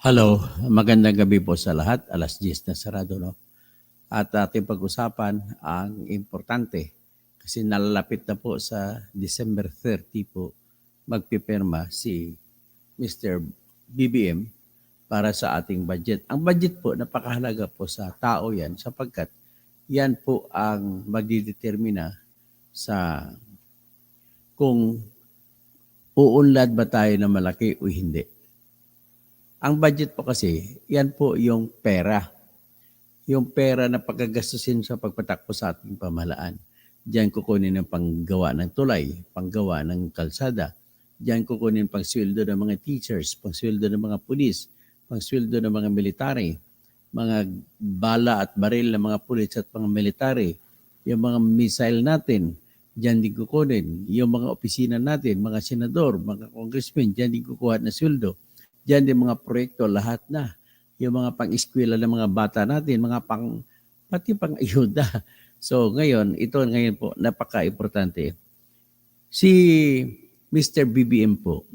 Hello, magandang gabi po sa lahat. Alas 10 na sarado, no? At ating pag-usapan ang importante kasi nalalapit na po sa December 30 po magpipirma si Mr. BBM para sa ating budget. Ang budget po, napakahalaga po sa tao yan sapagkat yan po ang magdidetermina sa kung uunlad ba tayo na malaki o hindi. Ang budget po kasi, yan po yung pera. Yung pera na pagkagastusin sa pagpatakbo sa ating pamahalaan. Diyan kukunin ang panggawa ng tulay, panggawa ng kalsada. Diyan kukunin pangsweldo ng mga teachers, pangsweldo ng mga pulis, pangsweldo ng mga military, mga bala at baril ng mga pulis at mga military, yung mga missile natin, diyan din kukunin. Yung mga opisina natin, mga senador, mga congressmen, diyan din kukuha na sweldo. Diyan din mga proyekto, lahat na. Yung mga pang-eskwela ng mga bata natin, pati pang-ayuda. So ngayon, ito ngayon po, napaka-importante. Si Mr. BBM po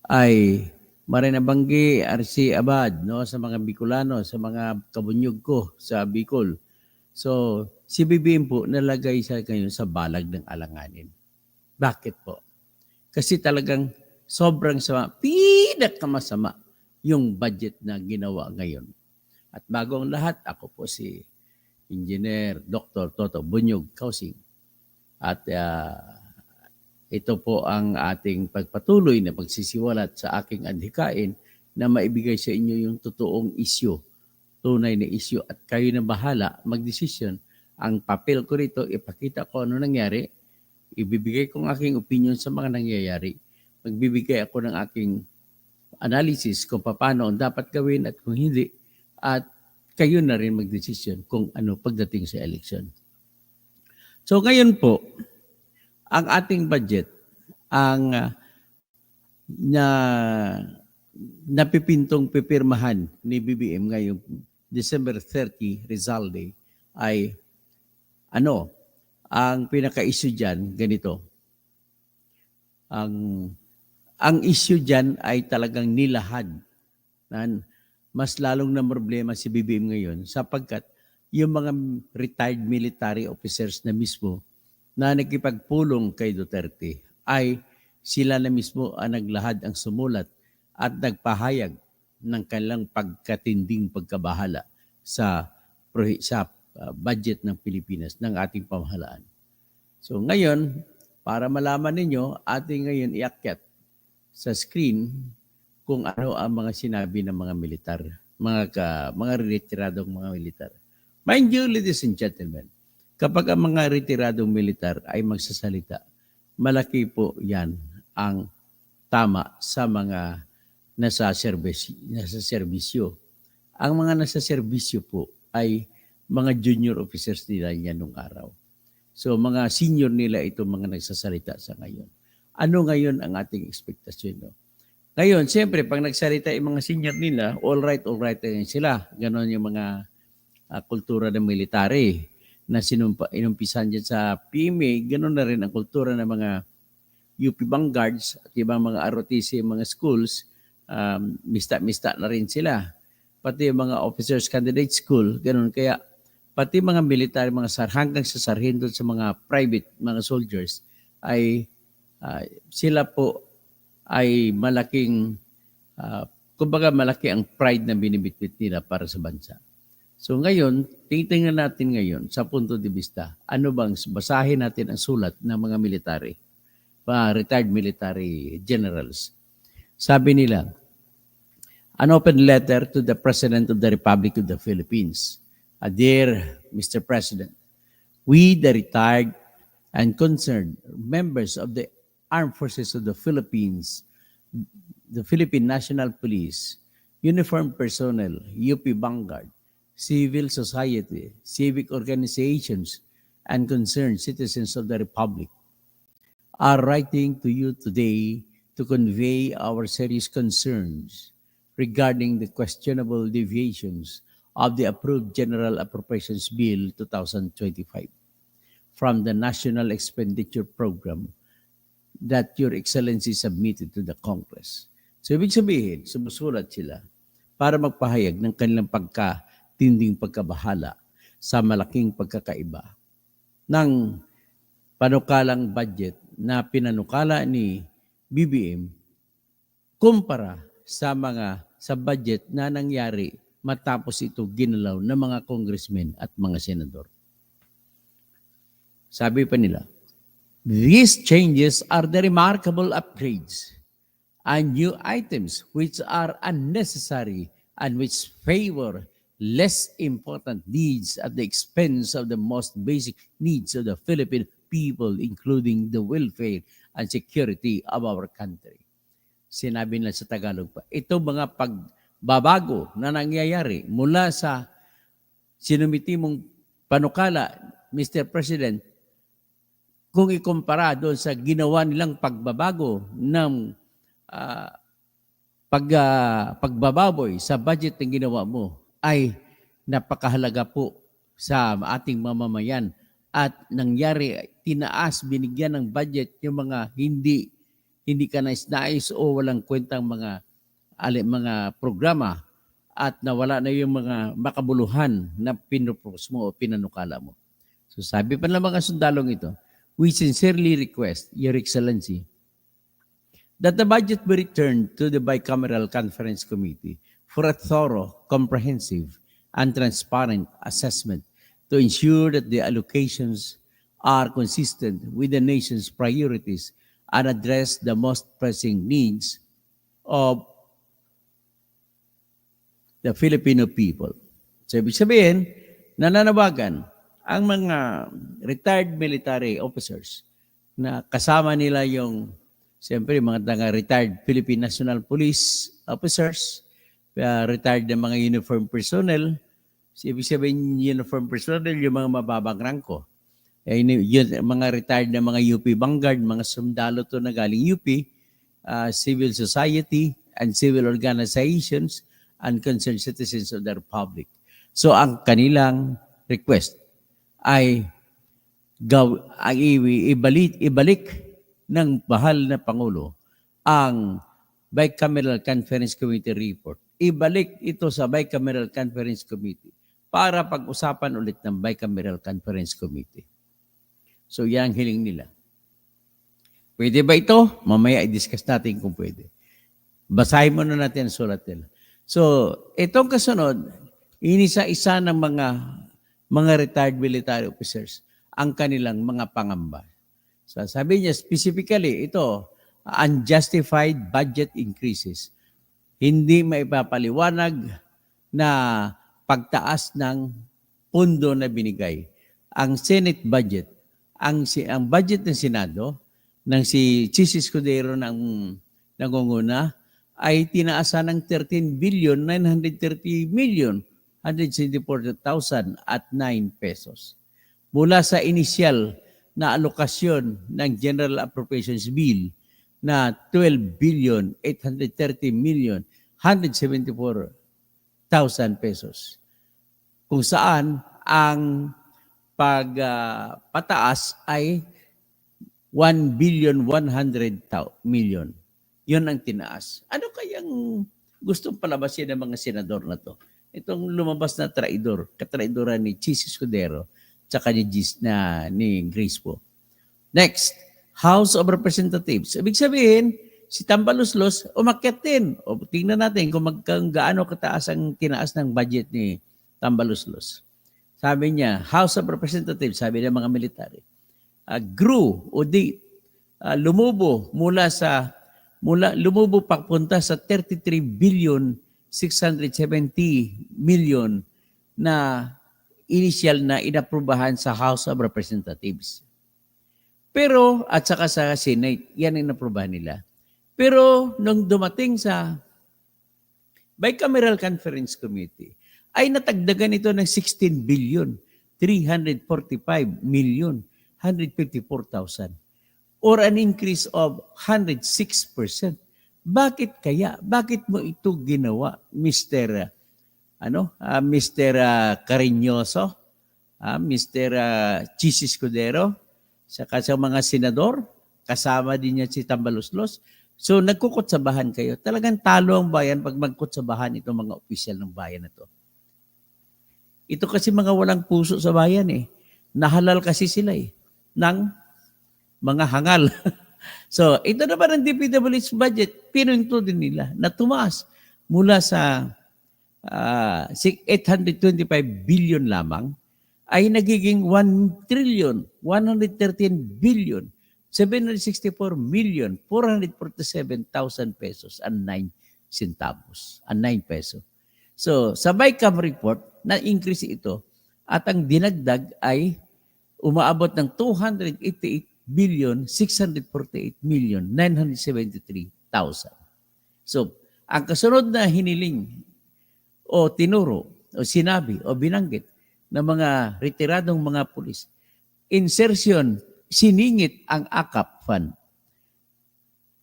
ay Marinabanggi, RC Abad, no, sa mga Bicolano, sa mga kabunyog ko sa Bicol. So si BBM po nalagay siya ngayon sa balag ng alanganin. Bakit po? Kasi talagang sobrang sama, pinakamasama yung budget na ginawa ngayon. At bago ang lahat, ako po si Engineer Dr. Toto Bunyog Kausing. At ito po ang ating pagpatuloy na pagsisiwalat sa aking adhikain na maibigay sa inyo yung totoong isyu, tunay na isyu. At kayo na bahala magdesisyon. Ang papel ko rito, ipakita ko ano nangyari, ibibigay ko ang aking opinion sa mga nangyayari. Magbibigay ako ng aking analysis kung paano ang dapat gawin at kung hindi. At kayo na rin magdesisyon kung ano pagdating sa election. So ngayon po, ang ating budget, ang na napipintong pipirmahan ni BBM ngayong December 30, Rizal Day, ay ang pinaka-issue dyan, ganito. Ang issue dyan ay talagang nilahad. Mas lalong na problema si BBM ngayon sapagkat yung mga retired military officers na mismo na nagkipagpulong kay Duterte ay sila na mismo ang naglahad ang sumulat at nagpahayag ng kanilang pagkatinding pagkabahala sa budget ng Pilipinas, ng ating pamahalaan. So ngayon, para malaman ninyo, ating ngayon iakyat sa screen kung ano ang mga sinabi ng mga militar, mga retiradong mga militar. Mind you, ladies and gentlemen, kapag ang mga retiradong militar ay magsasalita, malaki po yan ang tama sa mga nasa serbisyo. Ang mga nasa serbisyo po ay mga junior officers nila yan nung araw. So mga senior nila itong mga nagsasalita sa ngayon. Ano ngayon ang ating ekspektasyon? No? Ngayon, siyempre, pag nagsalita yung mga senior nila, all right na sila. Ganon yung mga kultura ng military na inumpisan dyan sa PMA. Ganon na rin ang kultura ng mga UP Vanguards at ibang mga ROTC, mga schools. Mista na rin sila. Pati yung mga officers candidate school, ganon. Kaya pati mga military, hanggang sa sarhento sa mga private, mga soldiers, ay sila po ay malaking, kumbaga malaki ang pride na binibitbit nila para sa bansa. So ngayon, titingnan natin ngayon sa punto de vista, ano bang basahin natin ang sulat ng mga military, retired military generals. Sabi nila, an open letter to the President of the Republic of the Philippines. Dear Mr. President, we, the retired and concerned members of the Armed Forces of the Philippines, the Philippine National Police, uniformed personnel, UP Vanguard, civil society, civic organizations, and concerned citizens of the Republic, are writing to you today to convey our serious concerns regarding the questionable deviations of the approved General Appropriations Bill 2025 from the National Expenditure Program that Your Excellency submitted to the Congress. So ibig sabihin, sumusulat sila para magpahayag ng kanilang tinding pagkabahala sa malaking pagkakaiba ng panukalang budget na pinanukala ni BBM kumpara sa budget na nangyari matapos ito ginalaw ng mga congressmen at mga senador. Sabi pa nila, these changes are the remarkable upgrades and new items which are unnecessary and which favor less important needs at the expense of the most basic needs of the Philippine people, including the welfare and security of our country. Sinabi nila sa Tagalog pa, ito mga pagbabago na nangyayari mula sa sinumiti mong panukala, Mr. President, kung ikumpara doon sa ginawa nilang pagbabago ng pagbababoy sa budget na ginawa mo, ay napakahalaga po sa ating mamamayan at nangyari, tinaas, binigyan ng budget yung mga hindi ka nais-nais o walang kwentang mga programa at nawala na yung mga makabuluhan na pinupropose mo o pinanukala mo. So sabi pa ng mga sundalong ito, we sincerely request, Your Excellency, that the budget be returned to the Bicameral Conference Committee for a thorough, comprehensive, and transparent assessment to ensure that the allocations are consistent with the nation's priorities and address the most pressing needs of the Filipino people. So, ibig sabihin, nananawagan ang mga retired military officers na kasama nila yung, siyempre, mga retired Philippine National Police officers, retired na mga uniform personnel. So, ibig sabihin, uniform personnel, yung mga mababang rangko. Yun, mga retired na mga UP Vanguard, mga sundalo to na galing UP, civil society and civil organizations and concerned citizens of the Republic. So ang kanilang request ay ibalik ng bahal na Pangulo ang Bicameral Conference Committee report. Ibalik ito sa Bicameral Conference Committee para pag-usapan ulit ng Bicameral Conference Committee. So, yan ang hiling nila. Pwede ba ito? Mamaya i-discuss natin kung pwede. Basahin mo na natin ang sulat nila. So, itong kasunod, inisa-isa ng mga retired military officers ang kanilang mga pangamba. So, sabi niya, specifically, ito, unjustified budget increases. Hindi maipapaliwanag na pagtaas ng pundo na binigay. Ang Senate budget, ang budget ng Senado, ng si Chis Escudero ng nangunguna, ay tinaasan ng 13,930,174,009 pesos. Mula sa initial na alokasyon ng General Appropriations Bill na 12,830,174,000 pesos. Kung saan ang pagpataas ay 1,100,000,000. Yun ang tinaas. Ano kayang gustong palabasin ng mga senador na to? Itong lumabas na traidor, katraidoran ni Chis Escudero, tsaka ni Grace po. Next, House of Representatives. Ibig sabihin, si Tambaluslos umakyat din. O tingnan natin kung gaano kataas ang tinaas ng budget ni Tambaluslos. Sabi niya, House of Representatives, sabi ng mga military, grew o lumubo papunta sa 33,670,000,000 na initial na inaprubahan sa House of Representatives. Pero, at saka sa Senate, yan ang inaprubahan nila. Pero, nung dumating sa Bicameral Conference Committee, ay natagdagan ito ng 16,345,154,000 or an increase of 106%. Bakit kaya? Bakit mo ito ginawa, Mr. Cariñoso, Mr. Chis Escudero, saka sa mga senador, kasama din niya si Tambaluslos, So nagkukutsabahan kayo. Talagang talo ang bayan pag magkutsabahan itong mga opisyal ng bayan na to. Ito kasi mga walang puso sa bayan eh. Nahalal kasi sila eh ng mga hangal. So ito naman ang DPWH budget, pinunto din nila na tumaas mula sa 825 billion lamang ay nagiging 1 trillion, 113 billion, 764,447,000 pesos and 9 centavos, and 9 peso. So, sa BICAM report, na-increase ito at ang dinagdag ay umaabot ng 288,648,973,000. So, ang kasunod na hiniling o tinuro o sinabi o binanggit ng mga retiradong mga pulis, insertion, siningit ang AKAP fund.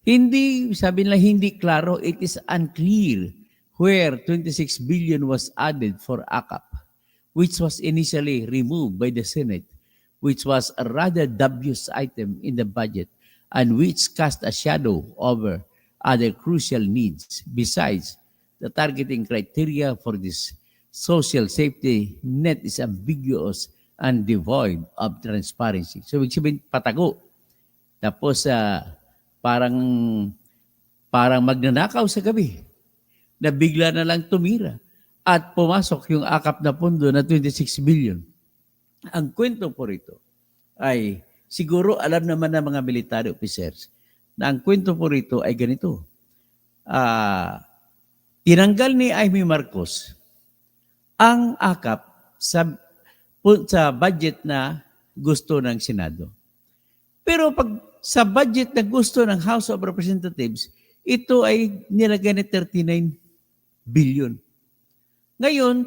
Hindi, sabi nila, hindi klaro, it is unclear where 26 billion was added for AKAP, which was initially removed by the Senate, which was a rather dubious item in the budget and which cast a shadow over other crucial needs. Besides, the targeting criteria for this social safety net is ambiguous and devoid of transparency. So, ibig sabihin, patago. Tapos, parang magnanakaw sa gabi na bigla na lang tumira at pumasok yung akap na pondo na 26 billion. Ang kwento po rito ay siguro alam naman ng mga military officers na ang kwento po rito ay ganito. Tinanggal ni Amy Marcos ang akap sa budget na gusto ng Senado. Pero pag sa budget na gusto ng House of Representatives, ito ay nilagay ni 39 billion. Ngayon,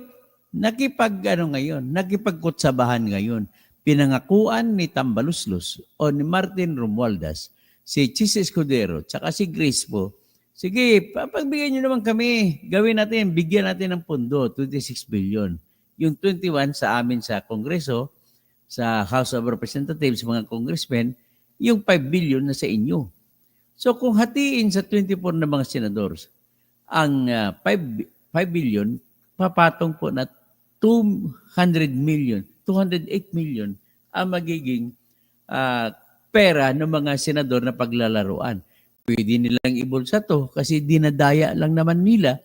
nakipagkutsabahan ngayon. Pinangakuan ni Tambaluslos o ni Martin Romualdez, si Chis Escudero, tsaka si Grace po, sige, pagbigyan nyo naman kami, gawin natin, bigyan natin ng pondo, 26 billion. Yung 21 sa amin sa Kongreso, sa House of Representatives, mga congressmen, yung 5 billion na sa inyo. So kung hatiin sa 24 na mga senadors, ang 5 billion, papatong po na 208 million ang magiging pera ng mga senador na paglalaruan. Pwede nilang ibulsa to kasi dinadaya lang naman nila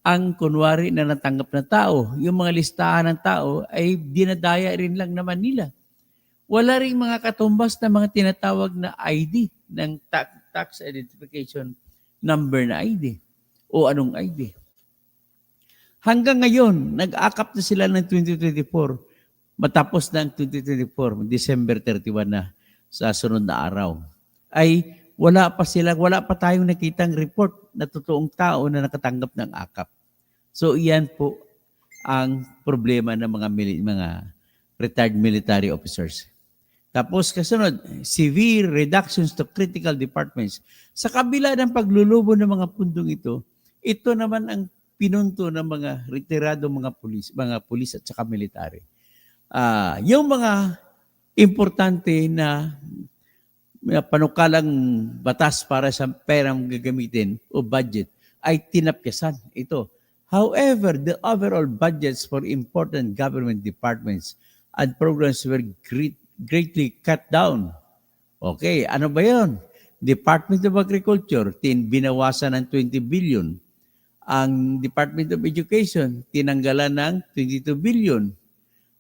ang kunwari na natanggap na tao. Yung mga listahan ng tao ay dinadaya rin lang naman nila. Wala rin mga katumbas na mga tinatawag na ID ng tax identification number na ID o anong ID. Hanggang ngayon, nag-akap na sila ng 2024. Matapos na ang 2024, December 31 na sa sunod na araw. Ay wala pa tayong nakitang report na totoong tao na nakatanggap ng akap. So iyan po ang problema ng mga retired military officers. Tapos kasunod, severe reductions to critical departments. Sa kabila ng paglulubo ng mga pundong ito naman ang pinunto ng mga retirado mga pulis at saka military. Yung mga importante na panukalang batas para sa perang gagamitin o budget ay tinapyasan ito. However, the overall budgets for important government departments and programs were greatly cut down. Okay, ano ba yun? Department of Agriculture, binawasan ng 20 billion. Ang Department of Education, tinanggalan ng 22 billion.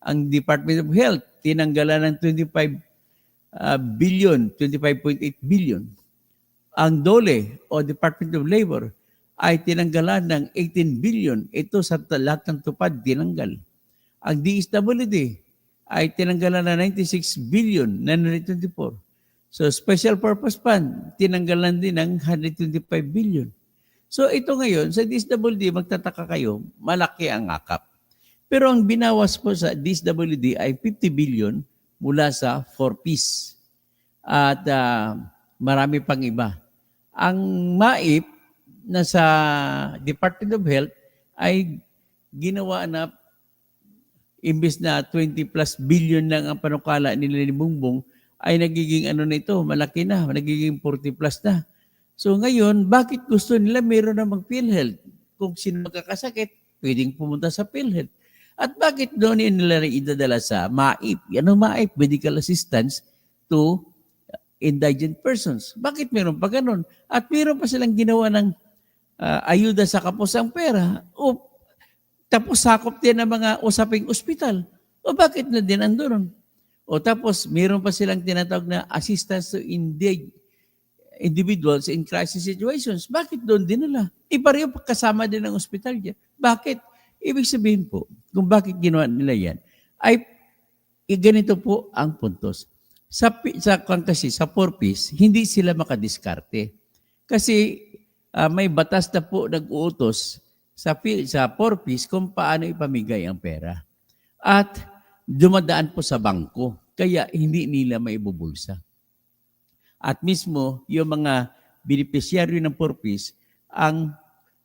Ang Department of Health, tinanggalan ng 25 billion, 25.8 billion. Ang DOLE o Department of Labor ay tinanggalan ng 18 billion. Ito sa lahat ng tupad, tinanggal. Ang DSWD ay tinanggalan ng 96 billion, 924. So Special Purpose Fund, tinanggalan din ng 125 billion. So ito ngayon, sa DSWD, magtataka kayo, malaki ang akap. Pero ang binawas po sa DSWD ay 50 billion mula sa 4Ps. At marami pang iba. Ang MAIP na sa Department of Health ay ginawa na imbes na 20 plus billion lang ang panukala nila ni Bongbong ay nagiging malaki na, nagiging 40 plus na. So ngayon, bakit gusto nila meron namang PhilHealth? Kung sino magkakasakit, pwedeng pumunta sa PhilHealth. At bakit doon nila idadala sa MAIP? Yan ang MAIP, Medical Assistance to Indigent Persons. Bakit meron pa ganun? At meron pa silang ginawa ng ayuda sa kapusang pera. O tapos sakop din ng mga usaping ospital. O bakit na din andun? O tapos meron pa silang tinatawag na assistance to individuals in crisis situations. Bakit doon din nila? Pareho kasama din ng ospital dyan. Bakit? Ibig sabihin po, kung bakit ginawa nila yan, ay ganito po ang puntos. Kasi sa 4Ps, hindi sila makadiskarte. Kasi may batas na po nag-uutos sa 4Ps kung paano ipamigay ang pera. At dumadaan po sa bangko, kaya hindi nila maibubulsa. At mismo, yung mga beneficiary ng 4Ps ang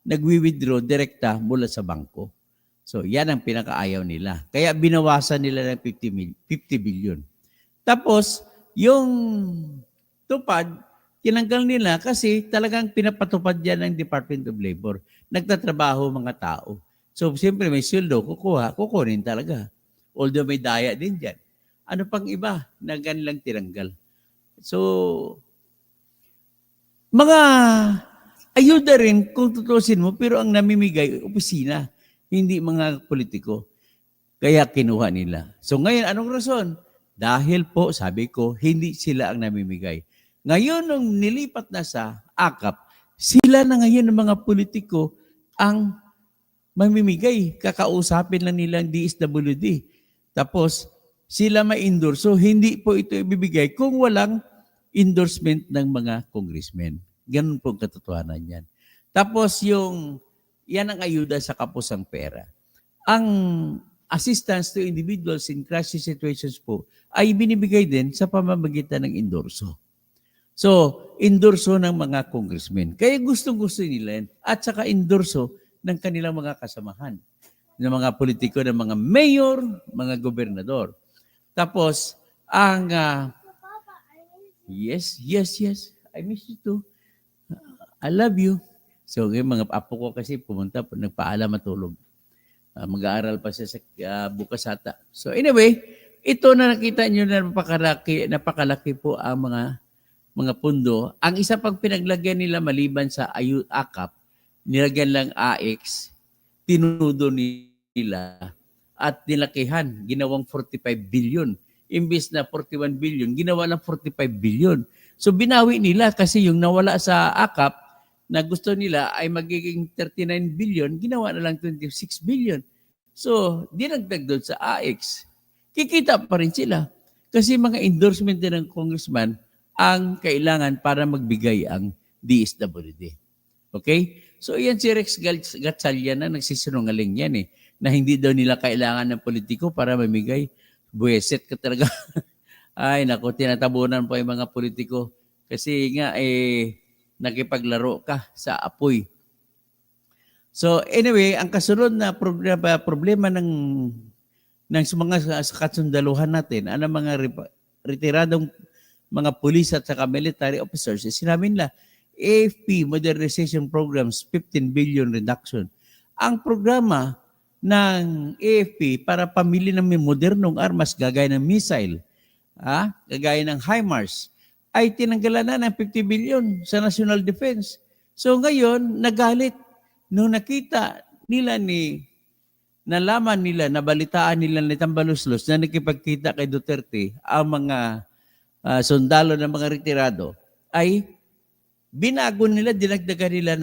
nagwi-withdraw direkta mula sa bangko. So, yan ang pinakaayaw nila. Kaya binawasan nila ng 50 billion. Tapos, yung tupad, tinanggal nila kasi talagang pinapatupad yan ng Department of Labor. Nagtatrabaho mga tao. So, siyempre may sweldo, kukunin talaga. Although may daya din dyan. Ano pang iba na ganilang tinanggal? So, mga ayuda rin kung tutusin mo, pero ang namimigay, opisina, hindi mga politiko. Kaya kinuha nila. So ngayon, anong rason? Dahil po, sabi ko, hindi sila ang namimigay. Ngayon, nung nilipat na sa AKAP, sila na ngayon ng mga politiko ang mamimigay. Kakausapin lang nilang DSWD. Tapos, sila ma-endorso. Hindi po ito ibibigay kung walang endorsement ng mga congressmen. Ganun po ang katotohanan yan. Tapos yan ang ayuda sa kapusang pera. Ang assistance to individuals in crisis situations po ay binibigay din sa pamamagitan ng endorso. So, endorso ng mga congressmen. Kaya gustong-gusto nila yan. At saka endorso ng kanilang mga kasamahan. Ng mga politiko, ng mga mayor, mga gobernador. Tapos, ang Yes. I miss you too. I love you. So, yung mga apo ko kasi pumunta, nagpaalam matulog. Mag-aaral pa siya sa bukas ata. So, anyway, ito na nakita nyo na napakalaki po ang mga pundo. Ang isa pang pinaglagyan nila maliban sa AKAP, nilagyan lang AX, tinudo nila at nilakihan, ginawang 45 billion. Imbis na 41 billion, ginawa lang 45 billion. So binawi nila kasi yung nawala sa AKAP na gusto nila ay magiging 39 billion, ginawa na lang 26 billion. So dinagdag doon sa AX. Kikita pa rin sila kasi mga endorsement din ng congressman ang kailangan para magbigay ang DSWD. Okay? So yan si Rex Gatchalian na nagsisinungaling yan na hindi daw nila kailangan ng politiko para mamigay. Buweset ka talaga. Ay, naku, tinatabunan po yung mga politiko. Kasi nga, nakipaglaro ka sa apoy. So, anyway, ang kasunod na problema ng mga kasundaluhan natin, ano mga retiradong mga pulis at saka military officers, sinabi nila, AFP Modernization Programs, 15 billion reduction. Ang programa ng AFP para pamili ng modernong armas gagaya ng missile, gagaya ng HIMARS, ay tinanggalan na ng 50 billion sa National Defense. So ngayon, nagalit nung nakita nila nalaman nila, nabalitaan nila ni Tambaluslos na nakipagkita kay Duterte ang mga sundalo ng mga retirado, ay binago nila, dinagdagan nila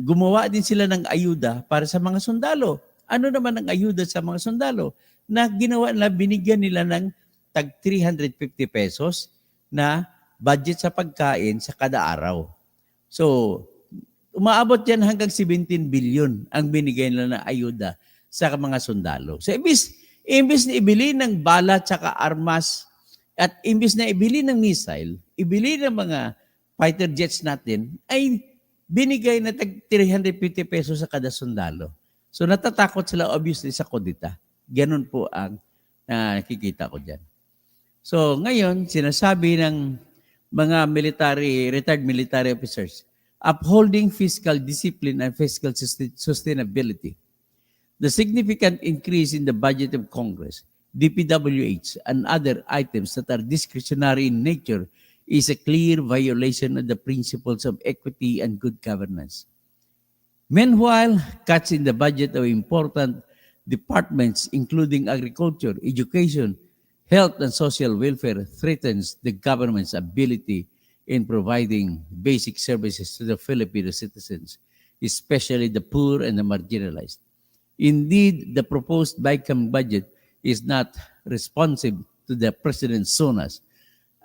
gumawa din sila ng ayuda para sa mga sundalo. Ano naman ang ayuda sa mga sundalo? Na ginawa nila, binigyan nila ng tag 350 pesos na budget sa pagkain sa kada araw. So, umaabot yan hanggang 17 billion ang binigay nila na ayuda sa mga sundalo. So, imbis na ibili ng bala at saka armas at imbis na ibili ng missile, ibili ng mga fighter jets natin, ay binigay na tag 350 pesos sa kada sundalo. So natatakot sila obviously sa kudita. Ganun po ang nakikita ko dyan. So ngayon, sinasabi ng mga retired military officers, upholding fiscal discipline and fiscal sustainability. The significant increase in the budget of Congress, DPWH, and other items that are discretionary in nature is a clear violation of the principles of equity and good governance. Meanwhile, cuts in the budget of important departments including agriculture, education, health, and social welfare threatens the government's ability in providing basic services to the Filipino citizens, especially the poor and the marginalized. Indeed, the proposed BICAM budget is not responsive to the President's sonas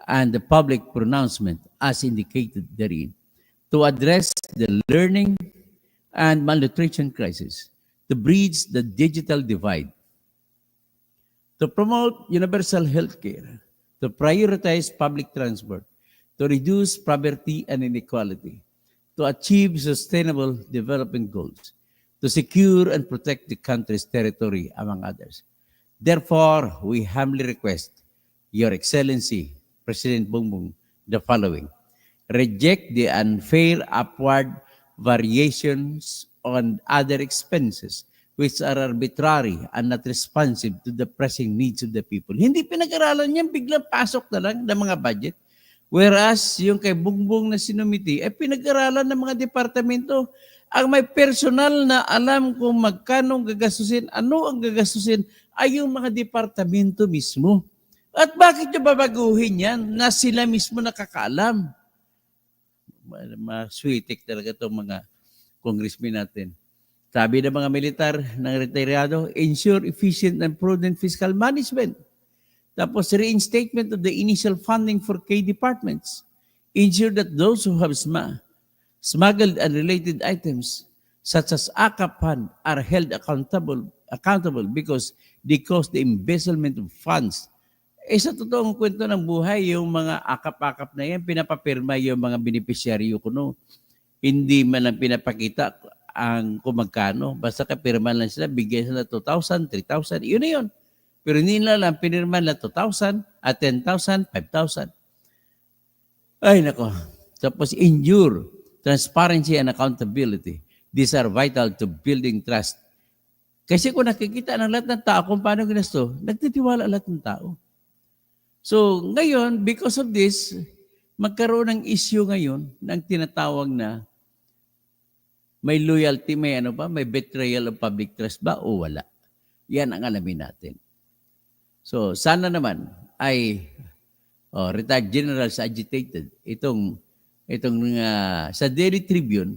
and the public pronouncement as indicated therein to address the learning and malnutrition crisis, to bridge the digital divide, to promote universal health care, to prioritize public transport, to reduce poverty and inequality, to achieve sustainable development goals, to secure and protect the country's territory, among others. Therefore, we humbly request Your Excellency, President Bongbong, the following. Reject the unfair upward variations on other expenses which are arbitrary and not responsive to the pressing needs of the people. Hindi pinag-aralan yan, biglang pasok na lang ng mga budget. Whereas yung kay Bongbong na sinumiti, pinag-aralan ng mga departamento. Ang may personal na alam kung magkano gagastusin, ano ang gagastusin, ay yung mga departamento mismo. At bakit nyo babaguhin yan na sila mismo nakakaalam? Maswitik talaga itong mga congressmen natin. Sabi ng mga militar ng retiryado, ensure efficient and prudent fiscal management. Tapos reinstatement of the initial funding for key departments. Ensure that those who have smuggled and related items such as AKAP fund are held accountable because they cause the embezzlement of funds. Sa totoong kwento ng buhay, yung mga akap-akap na yan, pinapapirma yung mga beneficiaryo kuno. Hindi man lang pinapakita ang kung magkano. Basta kapirma lang sila, bigyan sila 2,000, 3,000, yun na yun. Pero hindi nila lang pinirma na 2,000 at 10,000, 5,000. Ay, nako. Tapos endure transparency and accountability. These are vital to building trust. Kasi kung nakikita ng lahat ng tao kung paano ginasto, nagtitiwala lahat ng tao. So, ngayon, because of this, magkaroon ng issue ngayon ng tinatawag na may loyalty, may betrayal of public trust ba o wala. Yan ang alamin natin. So, sana naman ay retired generals agitated. Itong sa Daily Tribune,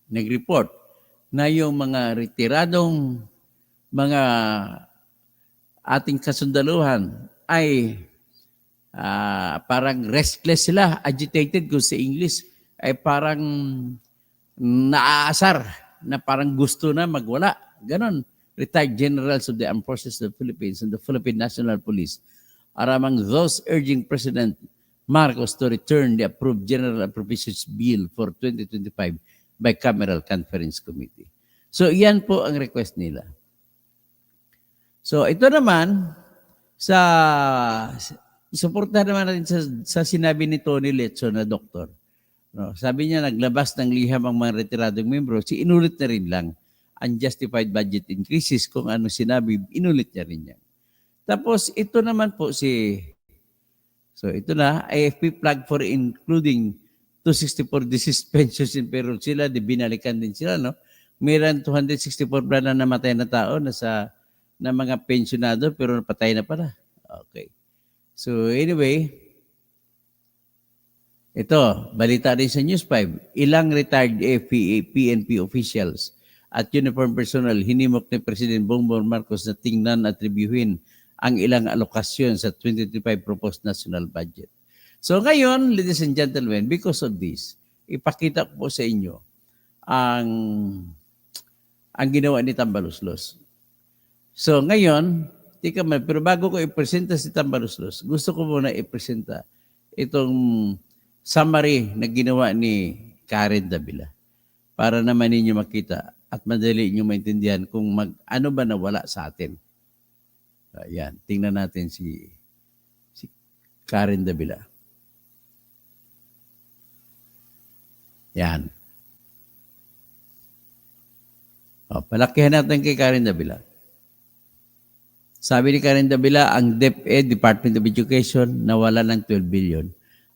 nag-report na yung mga retiradong mga ating kasundaluhan ay parang restless sila, agitated kung sa English, ay parang naaasar na parang gusto na magwala. Ganon. Retired generals of the Armed Forces of the Philippines and the Philippine National Police are among those urging President Marcos to return the approved General Appropriations Bill for 2025 Bicameral Conference Committee. So, yan po ang request nila. So, ito naman, suportahan naman natin sa sinabi ni Tony Letson na doktor. No, sabi niya, naglabas ng liham ang mga retiradong membro, inulit na rin lang unjustified budget increases kung ano sinabi, inulit niya rin yan. Tapos, ito naman po so ito na, AFP flag for including 264 deceased pensions in payroll sila, binalikan din sila, no? Mayroon 264 ba na namatay na tao na mga pensionado pero napatay na pala. Okay. So anyway, ito, balita rin sa News 5, ilang retired AFP, PNP officials at uniform personnel hinimok ni President Bongbong Marcos na tingnan at reviewin ang ilang alokasyon sa 2025 proposed national budget. So ngayon, ladies and gentlemen, because of this, ipakita ko po sa inyo ang ginawa ni Tambaluslos. So ngayon, pero bago ko ipresenta si Tambaluslos, gusto ko muna ipresenta itong summary na ginawa ni Karen Davila para naman ninyo makita at madali ninyo maintindihan kung ano ba nawala sa atin. Ayan, tingnan natin si Karen Davila. Yan. O, palakihan natin kay Karen Davila. Sabi ni Karen Davila, ang DepEd, Department of Education, nawala ng 12 billion.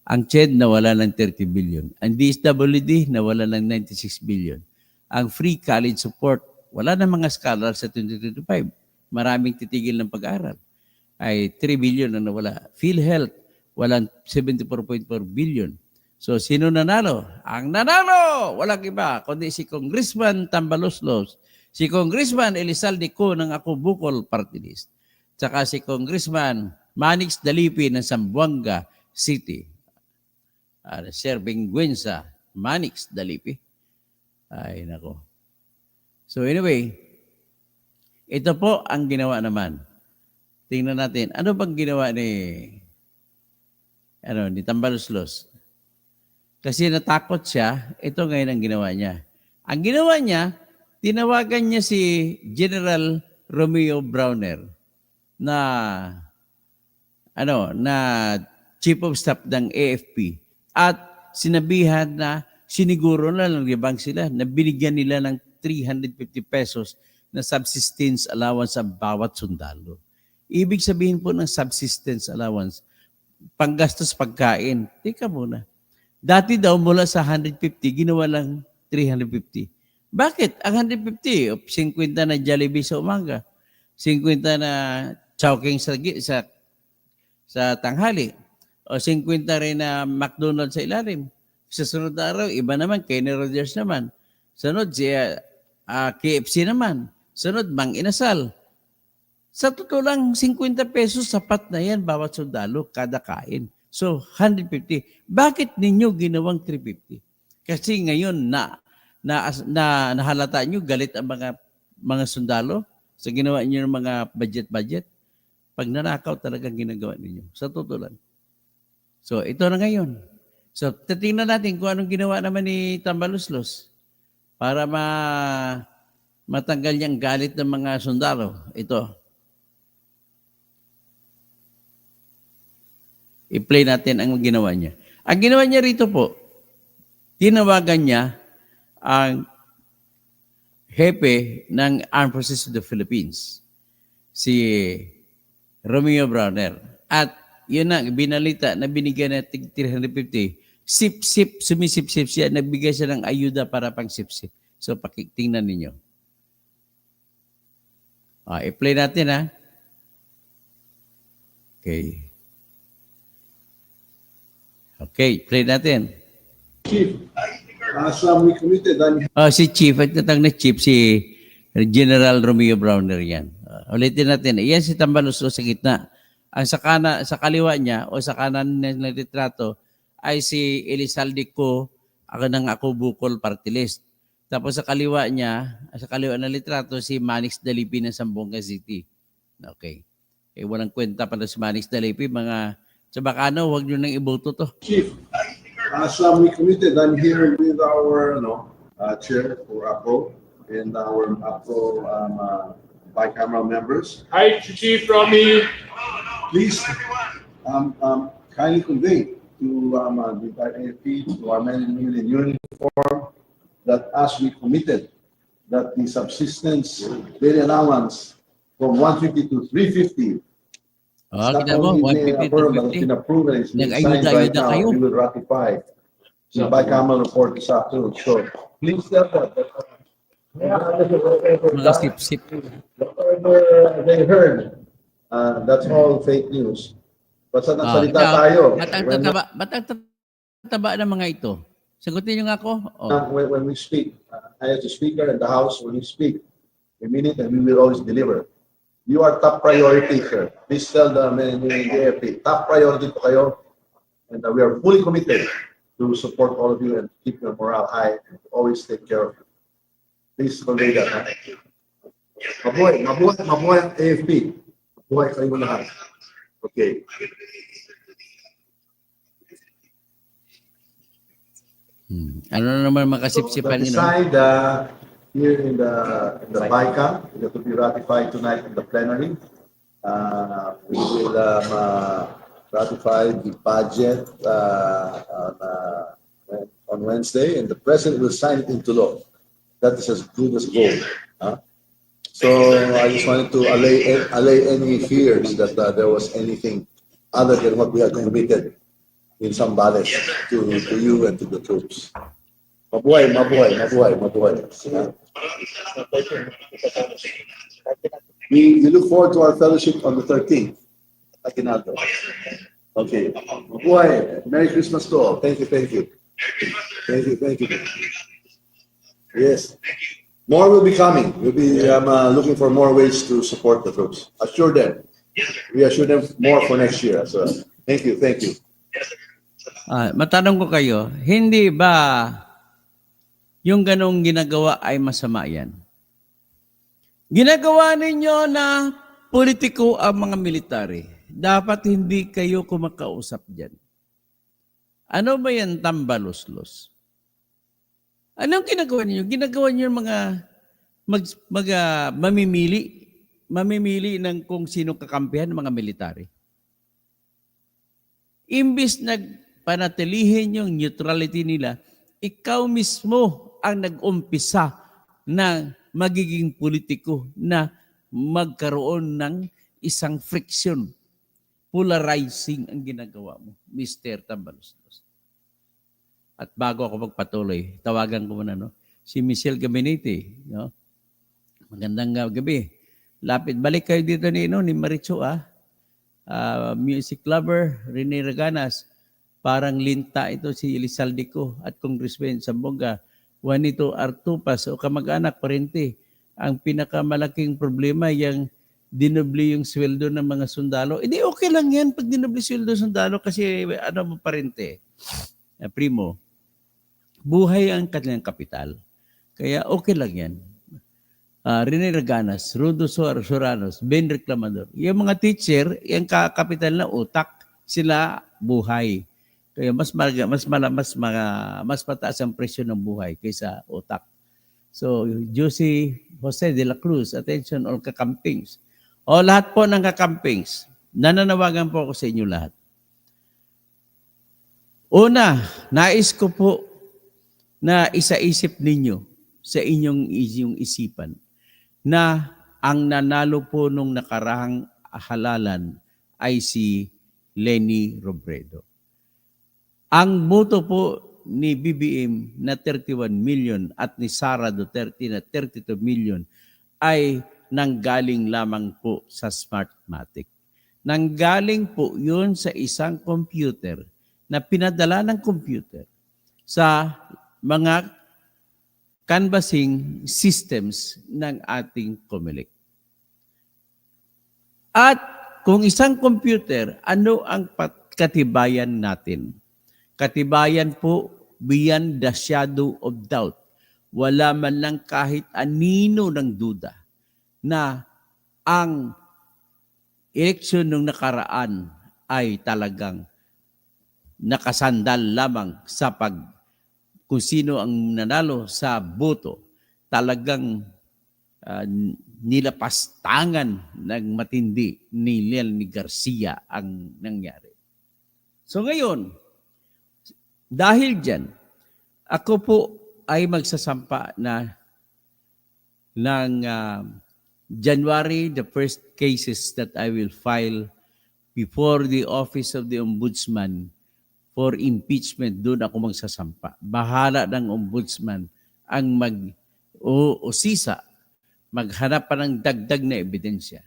Ang CHED, nawala ng 30 billion. Ang DSWD, nawala ng 96 billion. Ang free college support, wala na mga scholars sa 2025. Maraming titigil ng pag-aaral. Ay 3 billion na nawala. PhilHealth, walang 74.4 billion. So, sino nanalo? Ang nanalo! Walang iba, kundi si Congressman Tambaloslos, si Congressman Elizalde Co ng Ako Bukol Party List, tsaka si Congressman Manix Dalipi ng Zamboanga City. Sir Benguenza, Manix Dalipi. Ay, nako. So anyway, ito po ang ginawa naman. Tingnan natin, ano bang ginawa ni Tambaloslos? Kasi natakot siya, ito ngayon ang ginawa niya. Ang ginawa niya, tinawagan niya si General Romeo Browner na Chief of Staff ng AFP at sinabihan na siniguro na lang libang sila na binigyan nila ng 350 pesos na subsistence allowance sa bawat sundalo. Ibig sabihin po ng subsistence allowance, panggastos pagkain. Teka muna. Dati daw mula sa 150, ginawa lang 350. Bakit? Ang 150, 50 na Jollibee sa umaga, 50 na Chowking sa tanghali, o 50 rin na McDonald's sa ilalim. Sa sunod na araw, iba naman, Kenny Rogers naman. Sunod, KFC naman. Sunod, Mang Inasal. Sa totoo lang, 50 pesos sapat na yan bawat sundalo kada kain. So, 150. Bakit ninyo ginawang 350? Kasi ngayon nahalata nyo, galit ang mga sundalo sa ginawa nyo ng mga budget. Pag nanakaw talagang ginagawa ninyo. Sa totoo lang. So, ito na ngayon. So, titingnan natin kung anong ginawa naman ni Tambaloslos para matanggal niyang galit ng mga sundalo. Ito. I-play natin ang ginawa niya. Ang ginawa niya rito po, tinawagan niya ang hepe ng Armed Forces of the Philippines, si Romeo Browner. At yun na, binalita na binigyan natin 350. Sip-sip, sumisip-sip siya, nagbigay siya ng ayuda para pang sip-sip. So, pakitingnan ninyo. I-play natin, ha? Okay, play natin. Chief, as we committed, Si Chief, at natang na Chief, si General Romeo Browner yan. Ulitin natin. Yan si Tambaloslos sa gitna. Ang sa kaliwa niya o sa kanan ng litrato ay si Elizalde Co ng Ako Bukol Party List. Tapos sa kaliwa niya, sa kaliwa ng litrato, si Manix Dalipi ng Zamboanga City. Okay. Walang kwenta para si Manix Dalipi. Mga Sabacano, huwag nyo nang iboto to. Chief, as we committed, I'm here with our chair for APO and our APO bicameral members. Hi, Chief Romy. Please kindly convey to the AFP, to our men and women in uniform, that as we committed, that the subsistence daily allowance from 150 to 350 kita mo, 150 to 50. Nag-ayuda-ayuda kayo. We will ratify the bicameral report this afternoon. So please tell them that Mga sip-sip. whatever they heard, that's all fake news. Basta nagsalita tayo. Ba't ang tataba ng mga ito? Sagutin nyo nga ako. When we speak, as a speaker in the House, when we speak, we mean it and we will always deliver. You are top priority, sir. Please tell the men in the AFP, top priority po kayo. And we are fully committed to support all of you and keep your morale high and always take care of you. Please convey that. Mabuhay ang AFP. Mabuhay kayo lahat. Okay. Ano na naman makasipsipan nyo? Decide here in the BICAM, it will be ratified tonight in the plenary. We will ratified the budget on Wednesday, and the president will sign it into law. That is as good as gold. Huh? So I just wanted to allay any fears that there was anything other than what we had committed in Zambales to you and to the troops. Mabuhay, mabuhay, mabuhay, mabuhay. Yeah. We look forward to our fellowship on the 13th. Aguinaldo. Okay. Mabuhay. Merry Christmas to all. Thank you, thank you. Thank you, thank you. Yes. More will be coming. We'll be looking for more ways to support the troops. Assure them. We assure them more for next year as well. Thank you, thank you. Matanong ko kayo, hindi ba yung ganong ginagawa ay masama yan? Ginagawa ninyo na politiko ang mga military. Dapat hindi kayo kumakausap dyan. Ano ba yan tambaluslos? Anong ginagawa niyo? Ginagawa niyo mga mamimili ng kung sino kakampihan ng mga military. Imbis nagpanatilihin yung neutrality nila, ikaw mismo ang nag-umpisa na magiging politiko na magkaroon ng isang friction. Polarizing ang ginagawa mo, Mr. Tambaluslos. At bago ako magpatuloy, tawagan ko muna si Michelle Gabinete. No? Magandang gabi. Balik kayo dito ni Maricho. Music lover, Rene Raganas. Parang linta ito si Elizaldico at Congressman Sambonga. Juanito Artupas o kamag-anak parente. Ang pinakamalaking problema yung dinubli yung sweldo ng mga sundalo. Hindi okay lang yan pag dinubli sweldo ng sundalo kasi parente. Primo, buhay ang kanilang kapital. Kaya okay lang yan. Rene Raganas, Rudo Soranos, Ben Reclamador. Yung mga teacher, yung kapital na utak, sila buhay. Kaya mas mataas ang presyo ng buhay kaysa utak. So, Josie Jose de la Cruz, attention all kakampings. O lahat po ng kakampings, nananawagan po ako sa inyo lahat. Una, nais ko po na isaisip ninyo sa inyong isipan na ang nanalo po nung nakarahang halalan ay si Leni Robredo. Ang boto po ni BBM na 31 million at ni Sara Duterte na 32 million ay nanggaling lamang po sa Smartmatic. Nanggaling po yun sa isang computer na pinadala ng computer sa mga canvassing systems ng ating COMELEC. At kung isang computer, ano ang katibayan natin? Katibayan po beyond the shadow of doubt. Wala man lang kahit anino ng duda na ang eleksyon nung nakaraan ay talagang nakasandal lamang sa kung sino ang nanalo sa boto. Talagang nilapastangan ng matindi ni Leni Garcia ang nangyari. So ngayon, dahil dyan, ako po ay magsasampa na ng January, the first cases that I will file before the Office of the Ombudsman for impeachment, doon ako magsasampa. Bahala ng Ombudsman ang mag-usisa, maghanap pa ng dagdag na ebidensya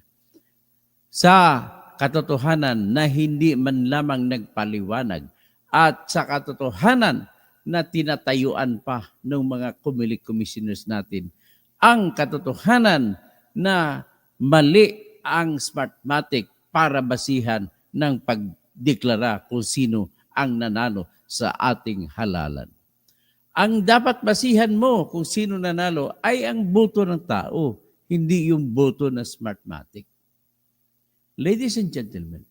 sa katotohanan na hindi man lamang nagpaliwanag at sa katotohanan na tinatayuan pa ng mga COMELEC commissioners natin ang katotohanan na mali ang Smartmatic para basihan ng pagdeklara kung sino ang nanalo sa ating halalan. Ang dapat basihan mo kung sino nanalo ay ang boto ng tao, hindi yung boto na Smartmatic. Ladies and gentlemen,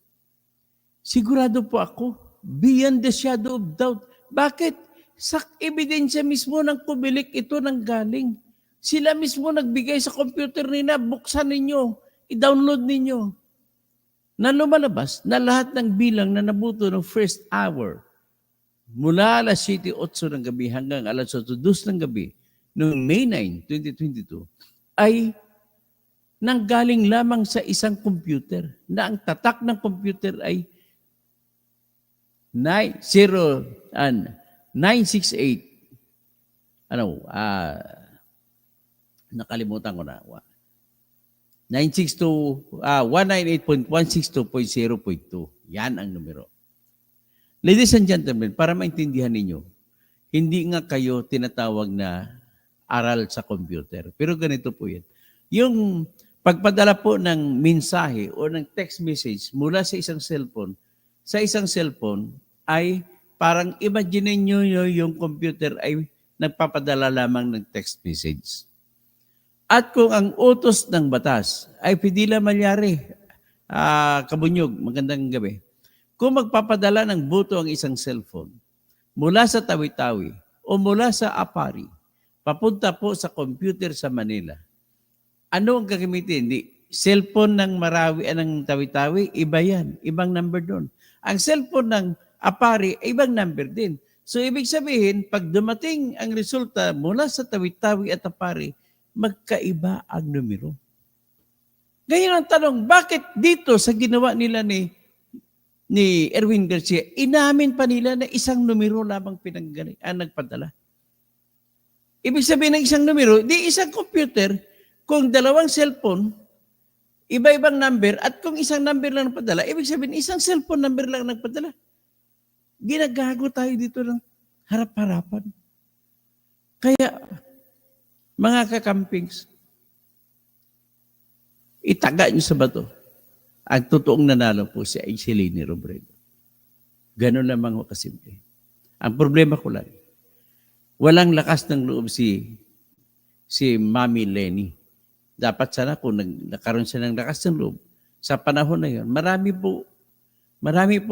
sigurado po ako, beyond the shadow of doubt, bakit? Sa ebidensya mismo ng COMELEC ito nanggaling. Sila mismo nagbigay sa computer nila, buksan ninyo, i-download ninyo. na lumalabas na lahat ng bilang na nabuto ng first hour mula alas 7:08 ng gabi hanggang alas 8:02 ng gabi noong May 9, 2022 ay nanggaling lamang sa isang computer na ang tatak ng computer ay 968 nakalimutan ko na. 198.162.0.2. Yan ang numero. Ladies and gentlemen, para maintindihan ninyo, hindi nga kayo tinatawag na aral sa computer. Pero ganito po yan. Yung pagpadala po ng mensahe o ng text message mula sa isang cellphone ay parang imagine nyo yung computer ay nagpapadala lamang ng text message. At kung ang utos ng batas ay Pidila Malyari, Kabunyog, magandang gabi. Kung magpapadala ng boto ang isang cellphone mula sa Tawi-Tawi o mula sa Apari, papunta po sa computer sa Manila, ano ang gagamitin? Cellphone ng Marawi, ng Tawi-Tawi, iba yan. Ibang number doon. Ang cellphone ng Apari, ibang number din. So, ibig sabihin, pag dumating ang resulta mula sa Tawi-Tawi at Apari, magkaiba ang numero. Ngayon ang tanong, bakit dito sa ginawa nila ni Erwin Garcia, inamin pa nila na isang numero lamang nagpadala? Ibig sabihin ng isang numero, di isang computer, kung dalawang cellphone, iba-ibang number, at kung isang number lang nagpadala, ibig sabihin isang cellphone number lang nagpadala. Ginagago tayo dito ng harap-harapan. Kaya, mga kakampings, itaga nyo sa bato. Ang totoong nanalo po si Leni Robredo. Ganun lamang ho kasimple. Ang problema ko lang, walang lakas ng loob si Mami Leni. Dapat sana kung nagkaroon siya ng lakas ng loob, sa panahon na yun, marami po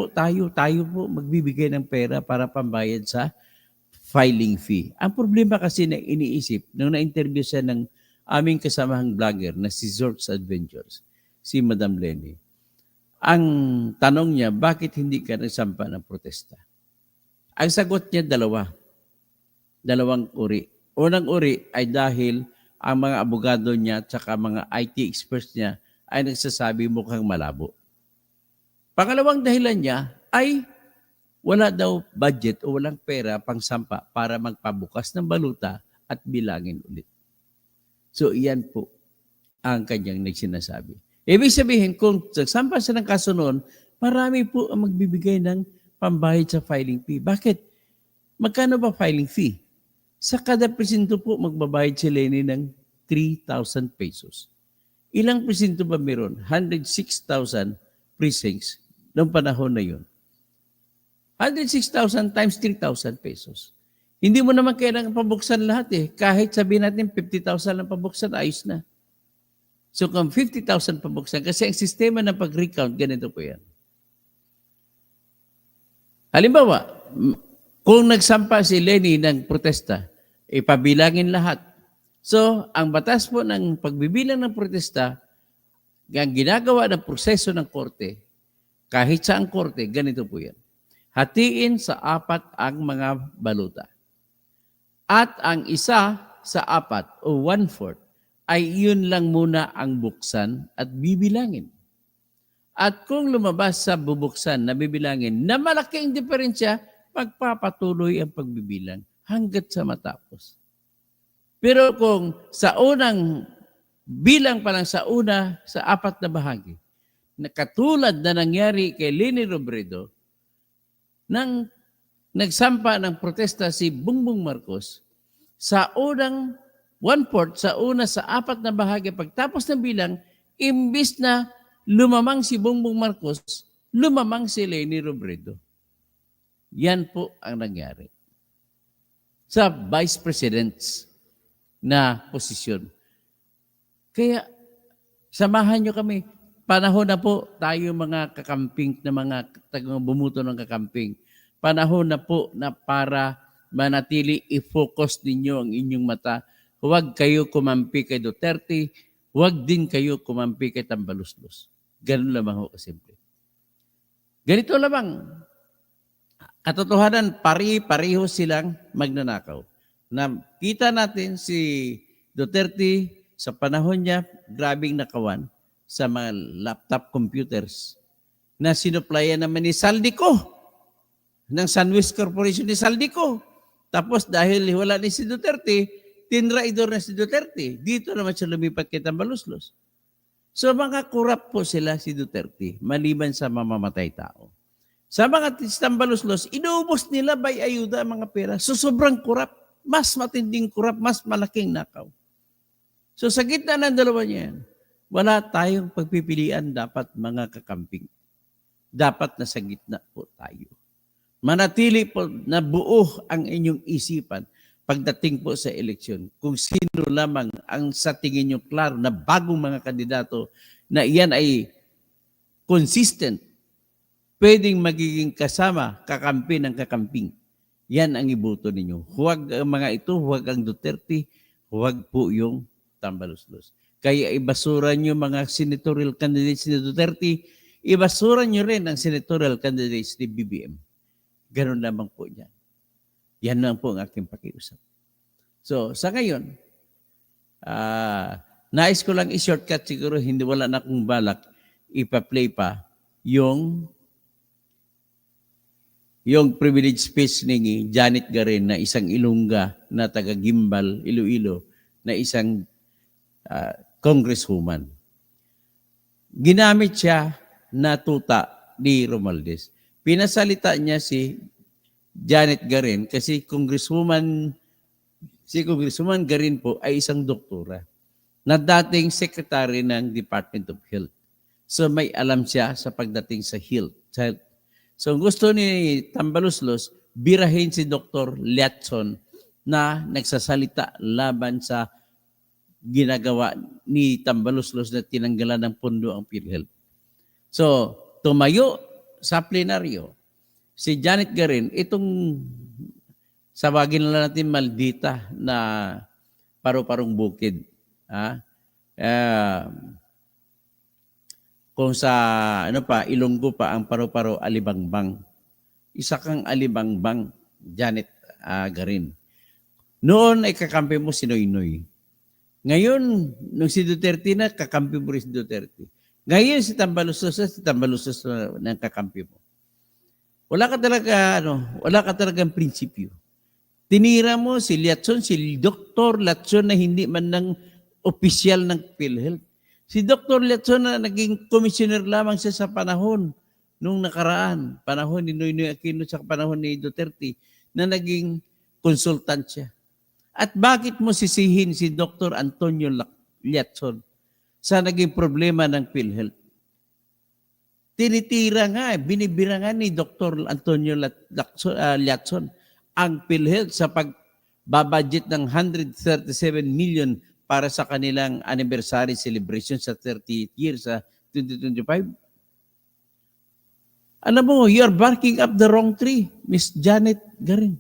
tayo po magbibigay ng pera para pambayad sa filing fee. Ang problema kasi na iniisip, nung na-interview siya ng aming kasamahang vlogger na si Zork's Adventures, si Madam Leni, ang tanong niya, bakit hindi ka nagsampa ng protesta? Ang sagot niya, dalawang uri. Unang uri ay dahil ang mga abogado niya at saka mga IT experts niya ay nagsasabi mukhang malabo. Pangalawang dahilan niya ay wala daw budget o walang pera pang sampa para magpabukas ng baluta at bilangin ulit. So, iyan po ang kanyang nagsinasabi. Ibig sabihin, kung nagsampa siya ng kaso noon, marami po ang magbibigay ng pambayad sa filing fee. Bakit? Magkano ba filing fee? Sa kada presinto po, magbabayad si Leni ng 3,000 pesos. Ilang presinto ba meron? 106,000 precincts noong panahon na yun. 106,000 times 3,000 pesos. Hindi mo naman kailangan pabuksan lahat eh. Kahit sabihin natin 50,000 lang pabuksan, ayos na. So kung 50,000 pabuksan, kasi ang sistema ng pag-recount, ganito po yan. Halimbawa, kung nagsampa si Leni ng protesta, ipabilangin lahat. So, ang batas po ng pagbibilang ng protesta, ang ginagawa ng proseso ng korte, kahit sa ang korte, ganito po yan. Hatiin sa 4 ang mga baluta. At ang isa sa 4 o 1/4 ay yun lang muna ang buksan at bibilangin. At kung lumabas sa bubuksan na bibilangin na malaking diferensya, pagpapatuloy ang pagbibilang hanggat sa matapos. Pero kung sa unang bilang pa lang sa 4 na bahagi, na katulad na nangyari kay Leni Robredo, nang nagsampa ng protesta si Bongbong Marcos, sa unang 1/4, sa 4 na bahagi, pagtapos ng bilang, imbis na lumamang si Bongbong Marcos, lumamang si Leni Robredo. Yan po ang nangyari sa vice presidents na posisyon. Kaya, samahan nyo kami. Panahon na po tayo mga kakamping na mga bumuto ng kakamping. Panahon na po na para manatili i-focus ninyo ang inyong mata. Huwag kayo kumampi kay Duterte, huwag din kayo kumampi kay Tambaluslos. Ganun lamang ho kasimple. Ganito lamang. Katotohanan, pareho silang magnanakaw. Nakita natin si Duterte sa panahon niya, grabing nakawan sa mga laptop computers na sinuplayan naman ni Saldico ng Sunwest Corporation ni Saldico. Tapos dahil wala ni si Duterte, tinraidor na si Duterte. Dito naman siya lumipat kay Tambaluslos. So mga kurap po sila si Duterte, maliban sa mamamatay tao. Sa mga Tambaluslos, inuubos nila by ayuda ang mga pera. So sobrang kurap, mas matinding kurap, mas malaking nakaw. So sa gitna ng dalawa niyan, wala tayong pagpipilian dapat mga kakamping. Dapat nasa gitna po tayo. Manatili po na buo ang inyong isipan pagdating po sa eleksyon. Kung sino lamang ang sa tingin nyo klaro na bagong mga kandidato na iyan ay consistent, pwedeng magiging kasama, kakampi ng kakamping. Yan ang iboto ninyo. Huwag ang mga ito, huwag ang Duterte, huwag po yung Tambaluslos. Kaya ibasura nyo mga senatorial candidates ni Duterte, ibasura nyo rin ang senatorial candidates ni BBM. Ganun lamang po yan. Yan lang po ang aking pakiusap. So, sa ngayon, nais ko lang i-shortcut siguro, hindi wala na akong balak, ipa-play pa yung privilege speech ni Janet Garin na isang Ilongga na taga-Gimbal, Iloilo, na isang congresswoman. Ginamit siya na tuta ni Romualdez. Pinasalita niya si Janet Garin kasi si Congresswoman Garin po ay isang doktora na dating secretary ng Department of Health. So may alam siya sa pagdating sa health. So gusto ni Tambaluslos, birahin si Dr. Lacson na nagsasalita laban sa ginagawa ni Tambaluslos na tinanggalan ng pondo ang PhilHealth. So tumayo sa plenaryo si Janet Garin, itong sabagin na natin maldita na paru-parong bukid. Kung sa Ilonggo pa ang paru-paro alibangbang. Isa kang alibangbang, Janet Garin. Noon ay kakampi mo si Noynoy. Ngayon, nung si Duterte na, kakampi mo rin si Duterte. Ngayon si Tambaluslos na kakampi mo. Wala ka talagang prinsipyo. Tinira mo si Lacson, si Dr. Lacson na hindi man ng opisyal ng PhilHealth. Si Dr. Lacson na naging commissioner lamang siya sa panahon nung nakaraan, panahon ni Noynoy Aquino sa panahon ni Duterte, na naging consultant siya. At bakit mo sisihin si Dr. Antonio Lacson sa naging problema ng PhilHealth? Tinitira nga, binibira nga ni Dr. Antonio Lacson ang PhilHealth sa pagbabudget ng 137 million para sa kanilang anniversary celebration sa 30th year sa 2025. Alam mo, you're barking up the wrong tree, Miss Janet Garin.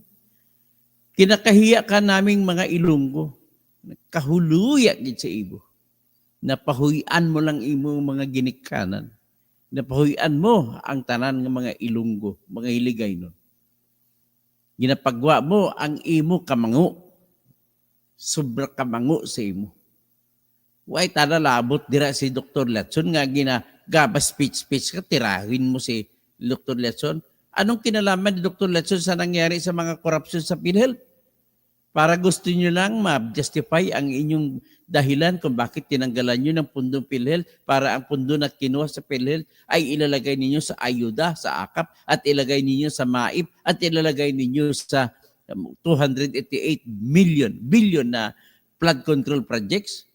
Kinakahiya ka naming mga Ilonggo. Kahuluya gid sa ibo. Napahuyan mo lang imo mga ginikanan. Napahuyan mo ang tanan ng mga Ilonggo, mga hiligay nun. Ginapagwa mo ang imo kamango. Sobra kamango sa imo. Way talalabot dira si Dr. Lacson nga ginagaba speech ka, tirahin mo si Dr. Lacson. Anong kinalaman ni Dr. Lacson sa nangyari sa mga corruption sa PhilHealth? Para gusto nyo lang ma-justify ang inyong dahilan kung bakit tinanggalan nyo ng pundong PhilHealth para ang pundo na kinuha sa PhilHealth ay ilalagay ninyo sa ayuda, sa AKAP, at ilagay ninyo sa MAIP, at ilalagay ninyo sa 288 billion na flood control projects.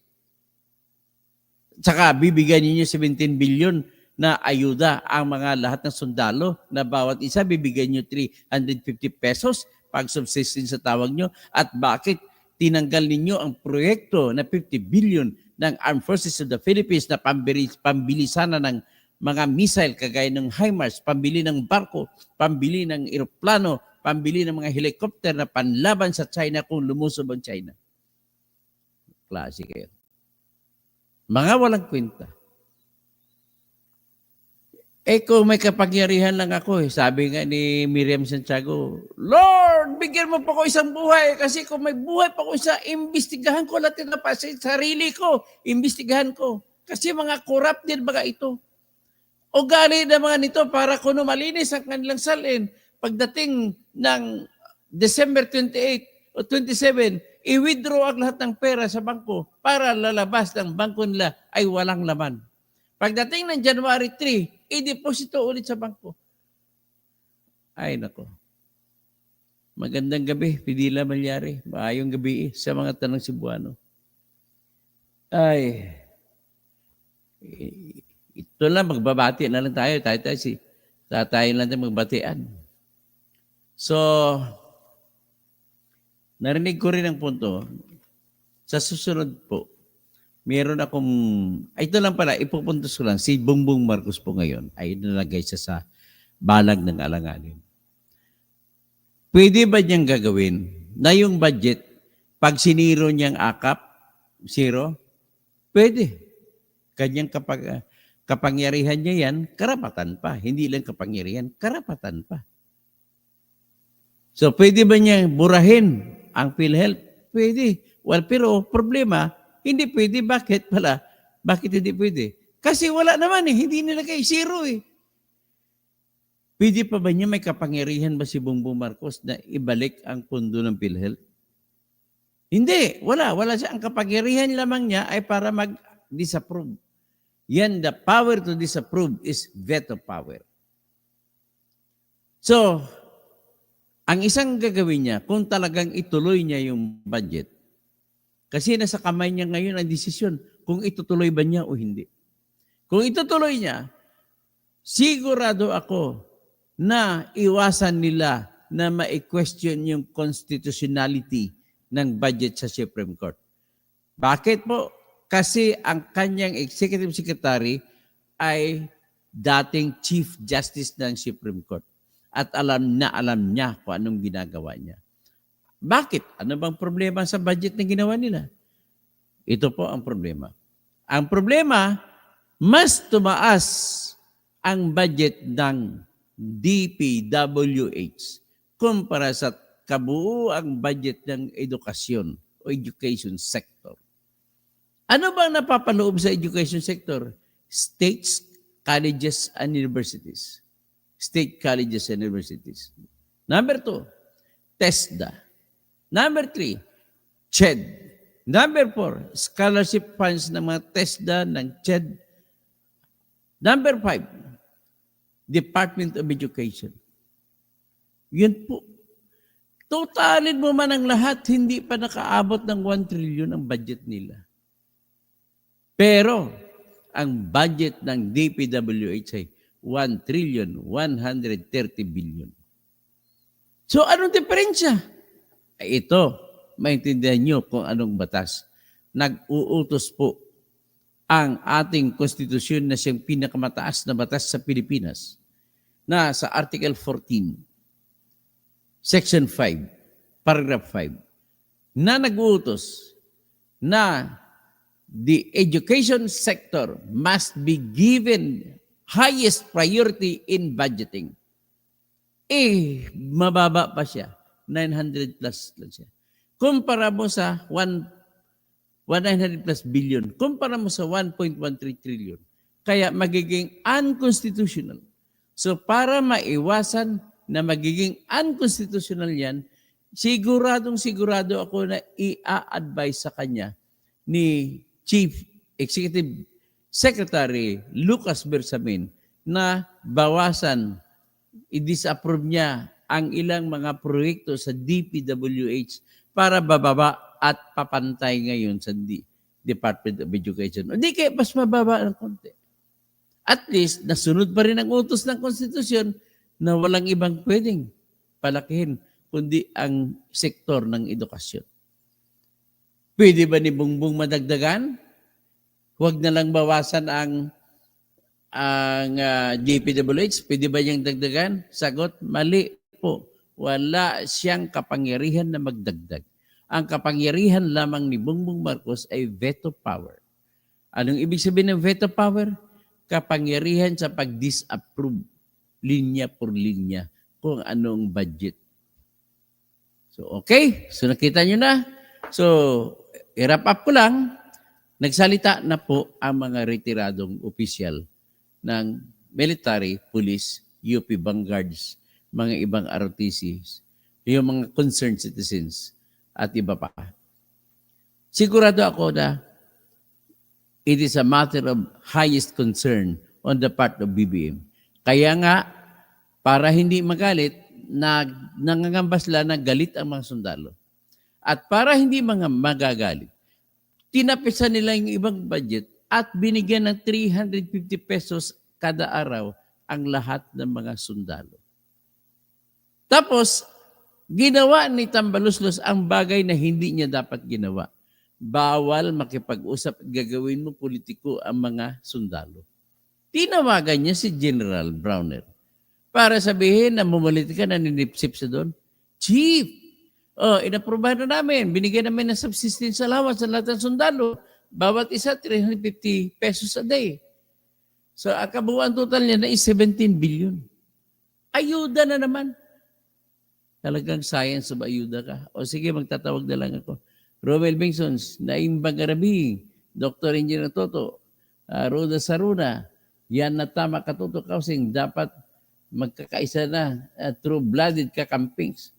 Saka bibigyan ninyo 17 billion na ayuda ang mga lahat ng sundalo na bawat isa bibigyan nyo 350 pesos pag subsistence sa tawag nyo. At bakit tinanggal ninyo ang proyekto na 50 billion ng Armed Forces of the Philippines na pambilisan na ng mga missile kagaya ng HIMARS, pambili ng barko, pambili ng eroplano, pambili ng mga helicopter na panlaban sa China kung lumusob ang China. Klase kayo. Mga walang kwenta. Kung may kapangyarihan lang ako sabi nga ni Miriam Santiago, Lord, bigyan mo pa ko isang buhay kasi kung may buhay pa ko isa, imbestigahan ko lahat na pa sa sarili ko, imbestigahan ko. Kasi mga corrupt din baga ito. Ugali na mga nito para kuno malinis ang kanilang salin. Pagdating ng December 28 o 27, i-withdraw ang lahat ng pera sa bangko para lalabas ng bangko nila ay walang laman. Pagdating ng January 3, i-deposito ulit sa bangko. Ay, nako. Magandang gabi, Pidila Malyari. Maayong gabi sa mga tanong Cebuano. Ay, ito lang, magbabati na lang tayo. Tayo lang tayo magbatian. So, narinig ko rin ang punto. Sa susunod po, meron akong, ito lang pala, ipupuntos ko lang, si Bongbong Marcos po ngayon ay nalagay siya sa balag ng alanganin. Pwede ba niyang gagawin na yung budget, pag siniro niyang akap, zero, pwede. Kanyang kapangyarihan niya yan, karapatan pa. Hindi lang kapangyarihan, karapatan pa. So, pwede ba niya burahin ang PhilHealth? Pwede. Well, pero problema, hindi pwede. Bakit pala? Bakit hindi pwede? Kasi wala naman eh. Hindi nilagay. Zero eh. Pwede pa ba niya may kapangyarihan ba si Bongbong Marcos na ibalik ang pundo ng PhilHealth? Hindi. Wala. Wala siya. Ang kapangyarihan lamang niya ay para mag-disapprove. Yan, the power to disapprove is veto power. So, ang isang gagawin niya, kung talagang ituloy niya yung budget, kasi nasa kamay niya ngayon ang desisyon kung itutuloy ba niya o hindi. Kung itutuloy niya, sigurado ako na iwasan nila na ma-question yung constitutionality ng budget sa Supreme Court. Bakit po? Kasi ang kanyang executive secretary ay dating Chief Justice ng Supreme Court. At alam niya kung anong ginagawa niya. Bakit? Ano bang problema sa budget na ginawa nila? Ito po ang problema. Ang problema, mas tumaas ang budget ng DPWH kumpara sa kabuuang budget ng edukasyon o education sector. Ano bang napapaloob sa education sector? States, colleges, and universities. State colleges and universities. Number 2, TESDA. Number 3, CHED. Number 4, scholarship funds ng mga TESDA, ng CHED. Number 5, Department of Education. Yun po. Totalin mo man ang lahat, hindi pa nakaabot ng 1 trillion ang budget nila. Pero, ang budget ng DPWH ay 1 trillion 130 billion. So, anong diferensya? Ito, maintindihan nyo kung anong batas. Nag-uutos po ang ating konstitusyon na siyang pinakamataas na batas sa Pilipinas na sa Article 14, Section 5, Paragraph 5, na nag-uutos na the education sector must be given highest priority in budgeting. Mababa pa siya. 900 plus lang siya. Kumpara mo sa 100 plus billion. Kumpara mo sa 1.13 trillion. Kaya magiging unconstitutional. So para maiwasan na magiging unconstitutional yan, sigurado ako na i-advise sa kanya ni Chief Executive Secretary Lucas Bersamin na bawasan, i-disapprove niya ang ilang mga proyekto sa DPWH para bababa at papantay ngayon sa Department of Education. Hindi kaya mas mababa ng konti. At least, nasunod pa rin ang utos ng konstitusyon na walang ibang pwedeng palakihin kundi ang sektor ng edukasyon. Pwede ba ni Bongbong madagdagan? Huwag na lang bawasan ang DPWH. Pwede ba niyang dagdagan? Sagot, mali po. Wala siyang kapangyarihan na magdagdag. Ang kapangyarihan lamang ni Bongbong Marcos ay veto power. Anong ibig sabihin ng veto power? kapangyarihan sa pag-disapprove linya por linya kung anong budget. So, okay. So, nakita nyo na. So, i-wrap up ko lang. Nagsalita na po ang mga retiradong opisyal ng military, police, UP Vanguards, mga ibang ROTCs, yung mga concerned citizens, at iba pa. Sigurado ako na it is a matter of highest concern on the part of BBM. Kaya nga, para hindi magalit, nangangamba sila na galit ang mga sundalo. At para hindi mga magagalit, tinapisan nila yung ibang budget at binigyan ng 350 pesos kada araw ang lahat ng mga sundalo. Tapos, ginawa ni Tambaluslos ang bagay na hindi niya dapat ginawa. Bawal makipag-usap at gagawin mo politiko ang mga sundalo. Tinawagan niya si General Browner para sabihin na mumulit ka na ninipsip sa doon. Chief, inaprobahan na namin. Binigyan namin ng subsistence allowance sa lahat ng sundalo. Bawat isa, 350 pesos a day. So, ang kabuuan total niya na is 17 billion. Ayuda na naman. Talagang science of ayuda ka. O sige, magtatawag na lang ako. Romel Bingsons, Naim Bagarabi, Dr. Engineer Toto, Roda Saruna, yan na tama katuto kausing, dapat magkakaisa na true-blooded kakampings.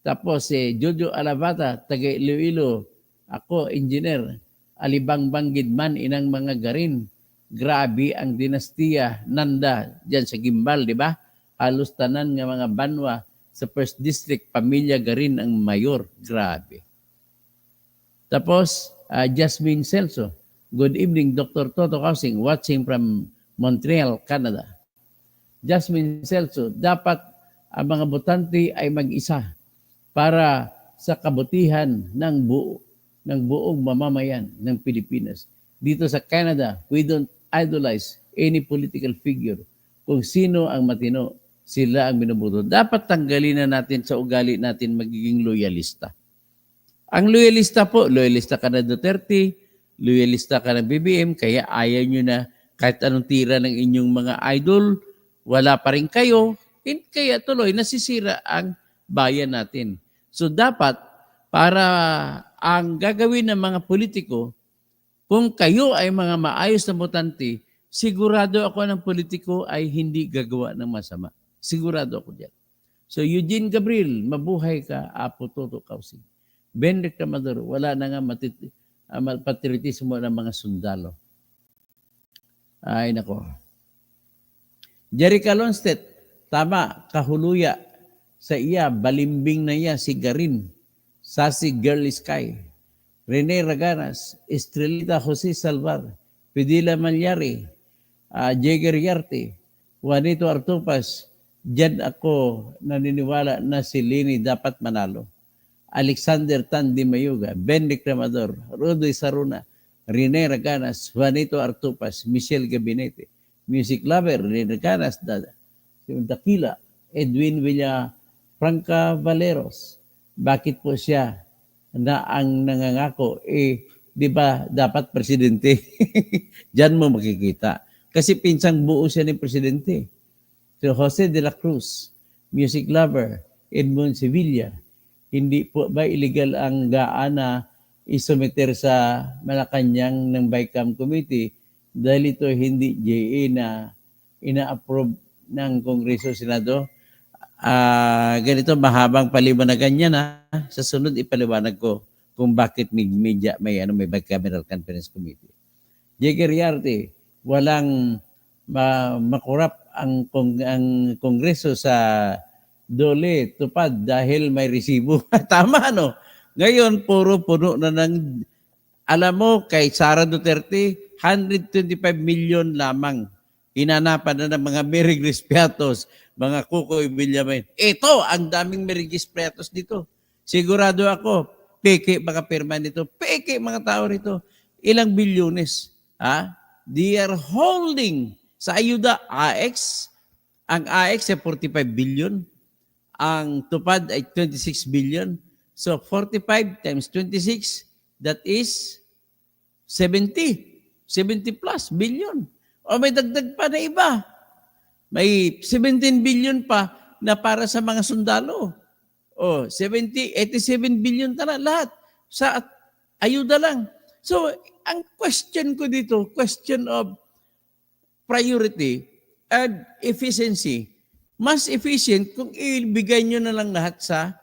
Tapos Jojo Alavata, taga Iloilo, ako, engineer, Alibang Banggid man, inang mga garin. Grabe ang dinastiya, Nanda, dyan sa Gimbal, di ba? Halos tanan nga mga banwa sa First District, pamilya garin ang mayor. Grabe. Tapos, Jasmine Celso, good evening, Dr. Toto Kausing, watching from Montreal, Canada. Jasmine Celso, dapat ang mga botante ay mag-isa para sa kabutihan ng buong mamamayan ng Pilipinas. Dito sa Canada, we don't idolize any political figure. Kung sino ang matino, sila ang binubuto. Dapat tanggalin na natin sa ugali natin magiging loyalista. Ang loyalista po, loyalista ka na Duterte, loyalista ka ng BBM, kaya ayaw nyo na kahit anong tira ng inyong mga idol, wala pa rin kayo, kaya tuloy nasisira ang bayan natin. So dapat, para ang gagawin ng mga politiko, kung kayo ay mga maayos na botante, sigurado ako ng politiko ay hindi gagawa ng masama. Sigurado ako dyan. So Eugene Gabriel, mabuhay ka, Apo Toto Kausing. Ben Reclamador, wala na nga patriotismo ng mga sundalo. Ay, nako. Jerry Calonstedt, tama, kahuluya. Sa iya, balimbing na iya, si Garin. Sasi Girl Sky. Rene Raganas, Estrelita Jose Salvar, Pidila Malyari, Jagger Yarte, Juanito Artupas, dyan ako naniniwala na si Lini dapat manalo. Alexander Tandi Mayuga, Ben Reclamador, Rodoy Saruna, Rene Raganas, Juanito Artupas, Michelle Gabinete, Music Lover, Rene Raganas, Dakila, Edwin Villa Franca Valeros. Bakit po siya na ang nangangako, di ba dapat presidente? Diyan mo makikita. Kasi pinsang buo siya ni presidente. So Jose de la Cruz, Music Lover, Edmond Sevilla, hindi po ba illegal ang gaan na isumiter sa Malacanang ng BICAM Committee dahil ito hindi JA na ina-approve ng Kongreso Senado? Ganito, mahabang paliwanagan niya na sa sunod ipaliwanag ko kung bakit may bicameral conference committee. Jagger Yarte, walang makurap ang Kongreso sa Dole, tupad dahil may resibo. Tama, no? Ngayon, puro puno na ng, alam mo, kay Sara Duterte, 125 million lamang. Hinanapan na ng mga Merigris Piatos, mga Kukoy Villamin. Ito, ang daming Merigris Piatos dito. Sigurado ako, peke mga pirma nito, peke mga tao rito. Ilang bilyones. They are holding sa ayuda, AX. Ang AX ay 45 billion. Ang tupad ay 26 billion. So 45 times 26, that is 70 plus billion. O may dagdag pa na iba. May 17 billion pa na para sa mga sundalo. O 87 billion na lahat sa ayuda lang. So, ang question ko dito, question of priority and efficiency. Mas efficient kung ibigay nyo na lang lahat sa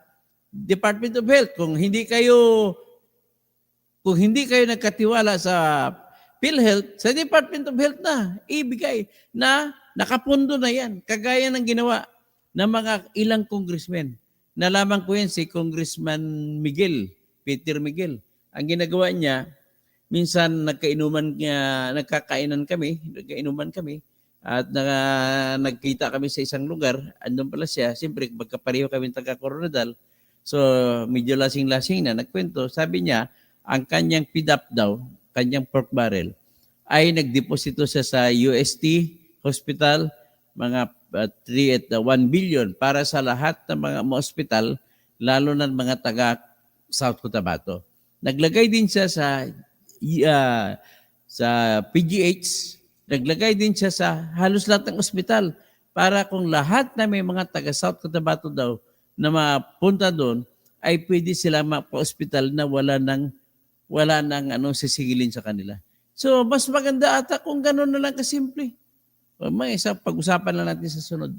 Department of Health. Kung hindi kayo nagkatiwala sa PhilHealth, sa Department of Health na ibigay na nakapundo na yan. Kagaya ng ginawa ng mga ilang congressmen. Nalaman ko yan si Congressman Miguel, Peter Miguel. Ang ginagawa niya, minsan nagkakainan kami at nagkita kami sa isang lugar. Andun pala siya. Siyempre, magkapareho kami taga-Coronadal. So, medyo lasing-lasing na nagkwento. Sabi niya, ang kanyang PDAP daw, kanyang pork barrel, ay nagdeposito siya sa UST Hospital, mga 3 at 1 billion para sa lahat ng mga hospital, lalo na mga taga South Cotabato. Naglagay din siya sa PGH, naglagay din siya sa halos lahat ng ospital para kung lahat na may mga taga South Cotabato daw na mapunta doon, ay pwede sila mapa-hospital na wala nang sisigilin sa kanila. So, mas maganda ata kung gano'n na lang kasimple. Pag-usapan lang natin sa sunod.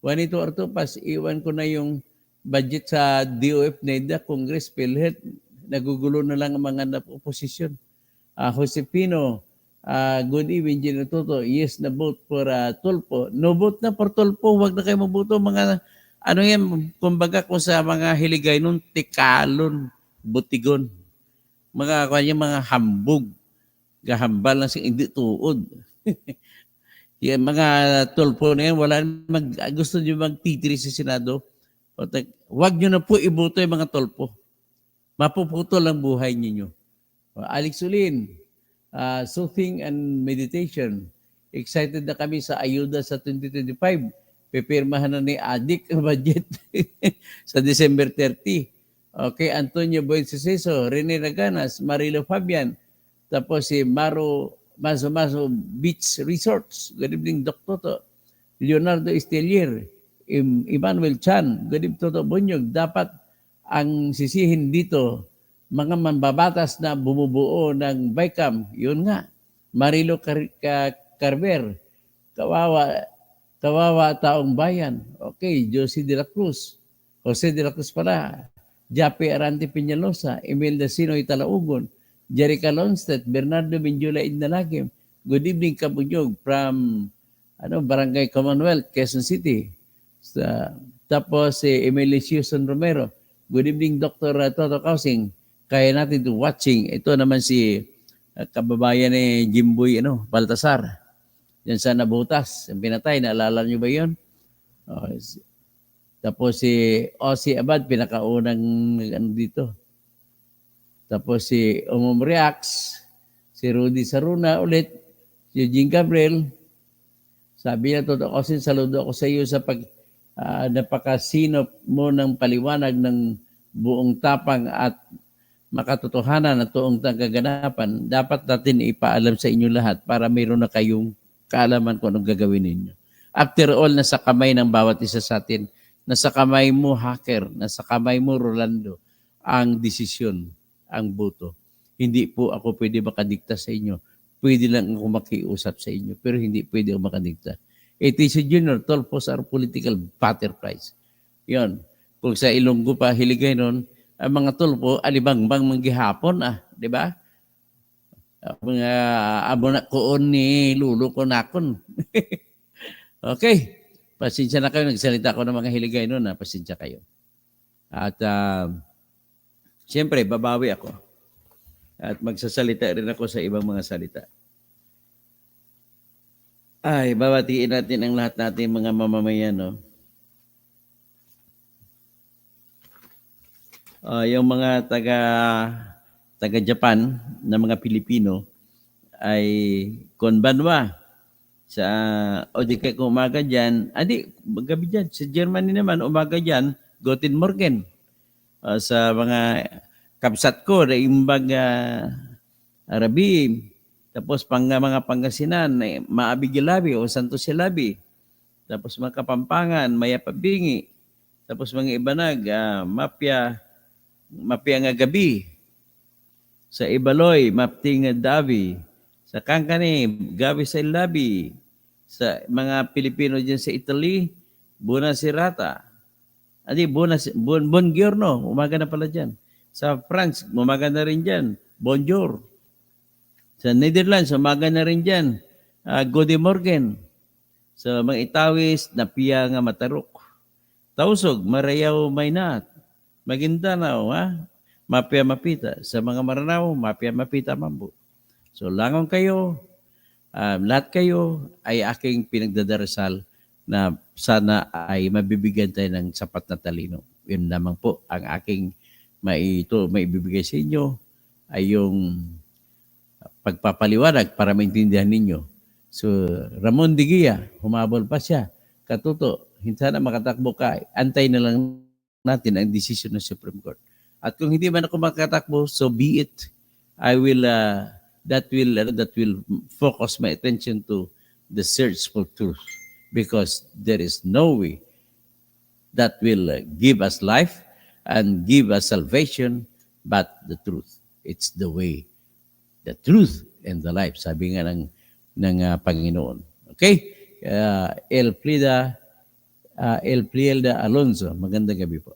Juanito Ortopas, iwan ko na yung budget sa DOF, NEDA, Congress, PhilHealth. Nagugulo na lang ang mga oposisyon. Josepino, good evening, Gino Toto. Yes na vote for Tulpo. No vote na for Tulpo. Huwag na kayo mabuto. Mga, kumbaga kung sa mga hiligay nun, tikalon, butigon. Mga hambog. Gahambal lang siya, hindi tuod. Yung mga Tulpo na yan, gusto nyo magtitiri sa Senado. Huwag nyo na po iboto yung mga Tulpo. Mapuputol ang buhay ninyo. Alex Ulin, soothing and meditation. Excited na kami sa ayuda sa 2025. Pipirmahan na ni Adik ang budget sa December 30. Okay, Antonio Boyceseso, Rene Raganas, Marilo Fabian, tapos si Maso Beach Resorts. Good evening, Dr. Toto. Leonardo Estelier, Emmanuel Chan, good evening, Toto Bunyog. Dapat ang sisihin dito, mga mambabatas na bumubuo ng BICAM, yun nga. Marilo Carver, kawawa taong bayan. Okay, Josie de la Cruz, Jose de la Cruz pala, Jape Arante Peñalosa, Imelda Sinoy Talaugon, Jerica Lonsted, Bernardo Minjula Indalagim. Good evening, Kabunyog, from Barangay Commonwealth, Quezon City. Tapos si Emily Susan Romero. Good evening, Dr. Toto Kausing. Kaya natin to watching. Ito naman si kababayan ni Jimboy Baltasar. Yan sa Nabutas. Ang pinatay, naalala nyo ba yun? Tapos si Ossie Abad, pinakaunang dito. Tapos si Omom Reax, si Rudy Saruna ulit, si Eugene Gabriel. Sabi niya, Toto Kausing, saludo ako sa iyo sa napakasinop mo ng paliwanag ng buong tapang at makatotohanan at tuong kaganapan. Dapat natin ipaalam sa inyo lahat para mayroon na kayong kaalaman kung anong gagawin ninyo. After all, nasa kamay ng bawat isa sa atin, nasa kamay mo, hacker, nasa kamay mo, Rolando, ang desisyon, ang boto. Hindi po ako pwede makadikta sa inyo. Pwede lang ako makiusap sa inyo, pero hindi pwede ako makadikta. ATC Junior, Tulpos are political butterflies. Yon. Kung sa Ilonggo pa, hiligay nun, ang mga Tulpo, alibangbang manggihapon, di ba? Mga abonak koon ni Lulo ko nakon. Okay. Pasensya na kayo, nagsalita ko ng mga hiligay nun, pasensya kayo. At siyempre, babawi ako. At magsasalita rin ako sa ibang mga salita. Ay, babatiin natin ang lahat natin mga mamamayan, no? Yung mga taga-Japan na mga Pilipino ay konbanwa sa o di kaya kung umaga dyan, gabi dyan, sa Germany naman, umaga dyan, Guten Morgen. Sa mga kapsat ko, na imbag Arabi, Tapos mga Pangasinan, Maabigilabi o Santos Silabi. Tapos mga Kapampangan, Mayapabingi. Tapos mga Ibanag, Mapia nga Gabi. Sa Ibaloy, Mapti nga Davi. Sa Kangkani, Gabi sa Ilabi. Sa mga Pilipino dyan sa Italy, Buonasera. Buongiorno, umaga na pala dyan. Sa France, umaga na rin dyan. Bonjour. Sa Netherlands, umaga na rin dyan. Gode Morgen. Sa mga Itawis, Napia nga Matarok. Tausog, Marayaw Maynat. Maguindanao, Mapia Mapita. Sa mga Maranao, Mapia Mapita Mambo. So langon kayo, lahat kayo ay aking pinagdadarasal na sana ay mabibigyan tayo ng sapat na talino. Yun lamang po ang aking maibibigay sa inyo ay yung pagpapaliwanag para maintindihan ninyo. So, Ramon Digia, humabol pa siya. Katuto, hindi sana makatakbo ka. Antay na lang natin ang desisyon ng Supreme Court. At kung hindi man ako makatakbo, so be it. I will, that will focus my attention to the search for truth. Because there is no way that will give us life and give us salvation but the truth. It's the way, the truth, and the life. Sabi nga ng Panginoon. Okay? El Plielda Alonzo. Magandang gabi po.